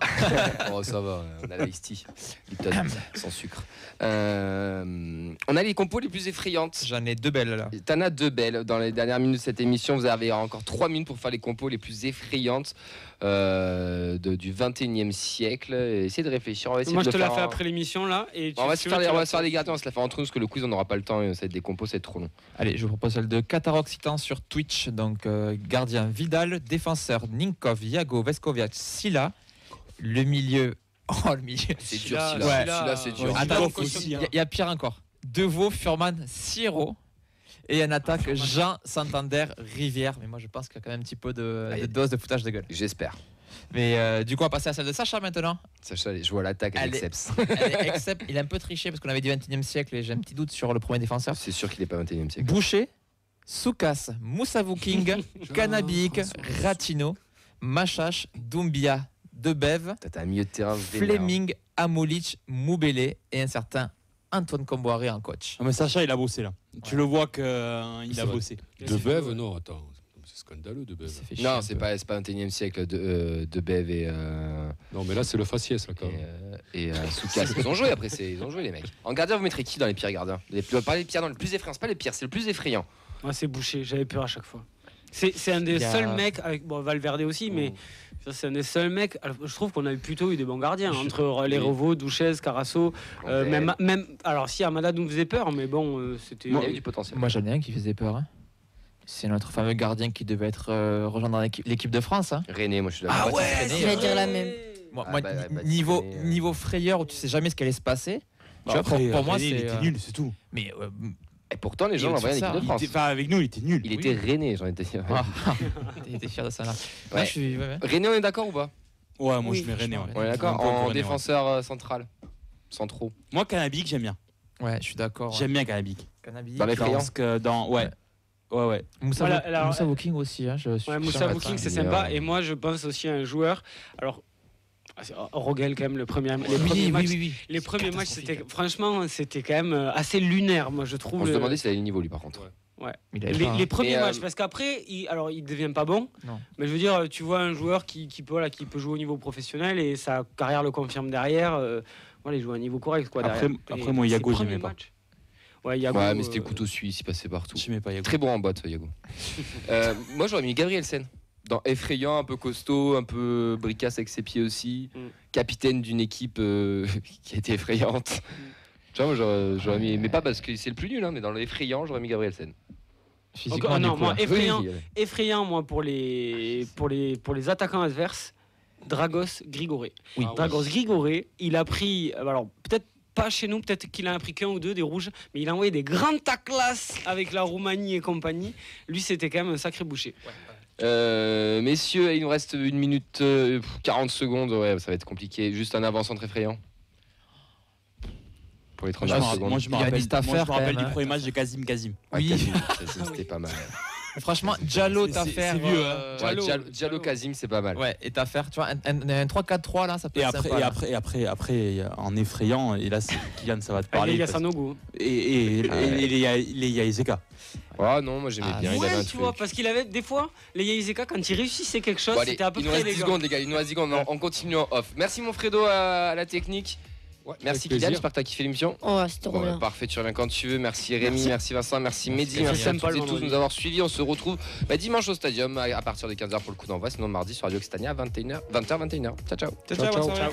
Oh, ça va, on a l'Ice Tea, Lipton, sans sucre. On a les compos les plus effrayantes. J'en ai 2 belles là. T'en as 2 belles. Dans les dernières minutes de cette émission, vous avez encore 3 minutes pour faire les compos les plus effrayantes du 21e siècle. Essayez de réfléchir. On va essayer Moi, de je te le la faire fais en- après l'émission là. Et On va se faire les garder. garder, on va se la faire entre nous parce que le quiz on n'aura pas le temps. Ça va être des compos, c'est trop long. Allez, je vous propose celle de Qatar Occitan sur Twitch. Donc, gardien Vidal, défenseur Ninkov, Yago, Veskovic, Silla. Le milieu. Oh, le milieu. C'est dur, Celui-là, celui-là. celui-là, Celui-là, c'est dur. ouais. Attends, Ninkov il aussi, y a pire encore. Deveau, Furman, Siro. Et en attaque, Jean, Santander, Rivière. Mais moi, je pense qu'il y a quand même un petit peu de dose de foutage de gueule. J'espère. Mais du coup, on va passer à celle de Sacha maintenant. Sacha, je vois l'attaque avec Allez. Seps. Except, il a un peu triché parce qu'on avait dit 21e siècle et j'ai un petit doute sur le premier défenseur. C'est sûr qu'il n'est pas 21e siècle. Boucher, Soukas, Moussavou King, Canabic, Ratino, Machache, Doumbia, Debev, T'as un milieu de terrain vénère. Fleming, Amolic, Moubélé et un certain Antoine Comboiré en coach. Ah, mais Sacha, il a bossé là. Tu le vois qu'il C'est a vrai. bossé. De Bève, non, attends. C'est scandaleux, De Il Bève. s'est fait chier Non, un c'est peu. pas 21e siècle de Bev et Non, mais là, c'est le faciès, là, quand même. Soukas. Ils ont joué après, ils ont joué les mecs. En gardien, vous mettrez qui dans les pires gardiens? Pas les pires dans le plus effrayant, c'est pas les pires, c'est le plus effrayant. Moi, c'est Boucher. J'avais peur à chaque fois. C'est un des Il y a- seuls mecs avec Valverde aussi, mais ça, c'est un des seuls mecs. Alors, je trouve qu'on a plutôt eu des bons gardiens entre les Revo, Douchez, Carasso, même. Alors si Amada nous faisait peur, mais bon, c'était. Il y a eu du potentiel. Moi, j'en ai un qui faisait peur. Hein. C'est notre fameux gardien qui devait être rejoint dans l'équipe de France. Hein. René, moi je suis d'accord. Je vais dire la même. Moi, Ah, moi, niveau, René, niveau frayeur où tu sais jamais ce qui allait se passer. Tu vois, Après, pour moi, René, il c'est. était nul, c'est tout. Mais Et pourtant, les gens Il l'envoyaient en est équipe de ça. France. Enfin, avec nous, il était nul. Il était René, j'en étais sûr. t'es fier de ça là. Ouais. Moi, je suis. Ouais. René, on est d'accord ou pas? Ouais, moi Oui, je mets René. Ouais. On est d'accord. Un peu pour En René, défenseur central. Centraux. Moi, Canabic, j'aime bien. Ouais, je suis d'accord. J'aime bien Canabic. Cannabis. Dans les effrayant. Parce que dans. Ouais. Ouais. Moussa, Voilà, alors- Moussa Woking aussi. Hein, je suis Ouais, sûr Moussa d'être Booking, un- c'est il est, sympa. Et moi, je pense aussi à un joueur. Alors, c'est Rogel, quand même, les premiers Oui, matchs. oui, oui. Les premiers matchs, franchement, c'était quand même assez lunaire, moi, je trouve. On se demandait s'il avait le niveau, lui, par contre. Il avait Les, pas, hein. les premiers Mais, matchs, parce qu'après, il devient pas bon. Non. Mais je veux dire, tu vois un joueur qui peut jouer au niveau professionnel et sa carrière le confirme derrière. Voilà, il joue à un niveau correct, quoi. Après, derrière. après, Et moi, ses Yago, premiers j'aimais pas. matchs. Ouais, Yago. Ouais, mais c'était le couteau suisse, il passait partout. J'aimais pas Yago. Très bon en botte, Yago. Moi, j'aurais mis Gabrielsen. Dans effrayant, un peu costaud, un peu bricasse avec ses pieds aussi. Mm. Capitaine d'une équipe qui a été effrayante. Tu vois, moi, j'aurais mis. Mais pas parce que c'est le plus nul, hein, mais dans l'effrayant, j'aurais mis Gabrielsen. Physiquement, Encore- du non, coup, moi, là. effrayant, Oui, effrayant, moi, pour les attaquants adverses, Dragos Grigoré. Oui. Dragos Grigoré, il a pris, alors peut-être pas chez nous, peut-être qu'il a pris qu'un ou deux des rouges, mais il a envoyé des grandes taclasses avec la Roumanie et compagnie. Lui, c'était quand même un sacré boucher. Messieurs, il nous reste 1 minute 40 secondes. Ouais, ça va être compliqué. Juste un avant-centre effrayant. Pour les 30 Moi, secondes. je me Il y a rappelle, une liste à moi, je faire, me rappelle quand du même, premier match de Kazim. Ouais, Oui. Kazim, c'était pas mal. Franchement, Diallo, C'est- ta c'est faire. vieux, hein. Diallo Kazim, c'est pas mal. Ouais, et ta faire, tu vois, un 3-4-3 là, ça peut Et être après, sympa. et là. après, en effrayant, et là, Kylian, ça va te parler. Il y a parce- Sanogo. Et les Yaizeka. Ah non, moi j'aimais Ah, bien. Il avait un Ouais, tu truc. vois, parce qu'il avait des fois, les Yaizeka, quand ils réussissaient quelque chose, Bon, allez, c'était à peu il nous près reste les 10 gars. secondes, les gars. Il nous reste 10 secondes. On continue en off. Merci, mon Fredo, à la technique. Ouais, Merci, avec Kylian. plaisir. J'espère que tu as kiffé l'émission. Oh, c'était trop Bon, bien. parfait, tu reviens quand tu veux. Merci Rémi, merci Vincent, merci Mehdi, C'est merci à sympa, toutes et le tous de vendredi. nous avoir suivis. On se retrouve dimanche au Stadium à partir de 15h pour le coup d'envoi. Sinon mardi sur Radio Occitania à 20h, 21h. Ciao, ciao. Ciao, ciao, bonne soirée.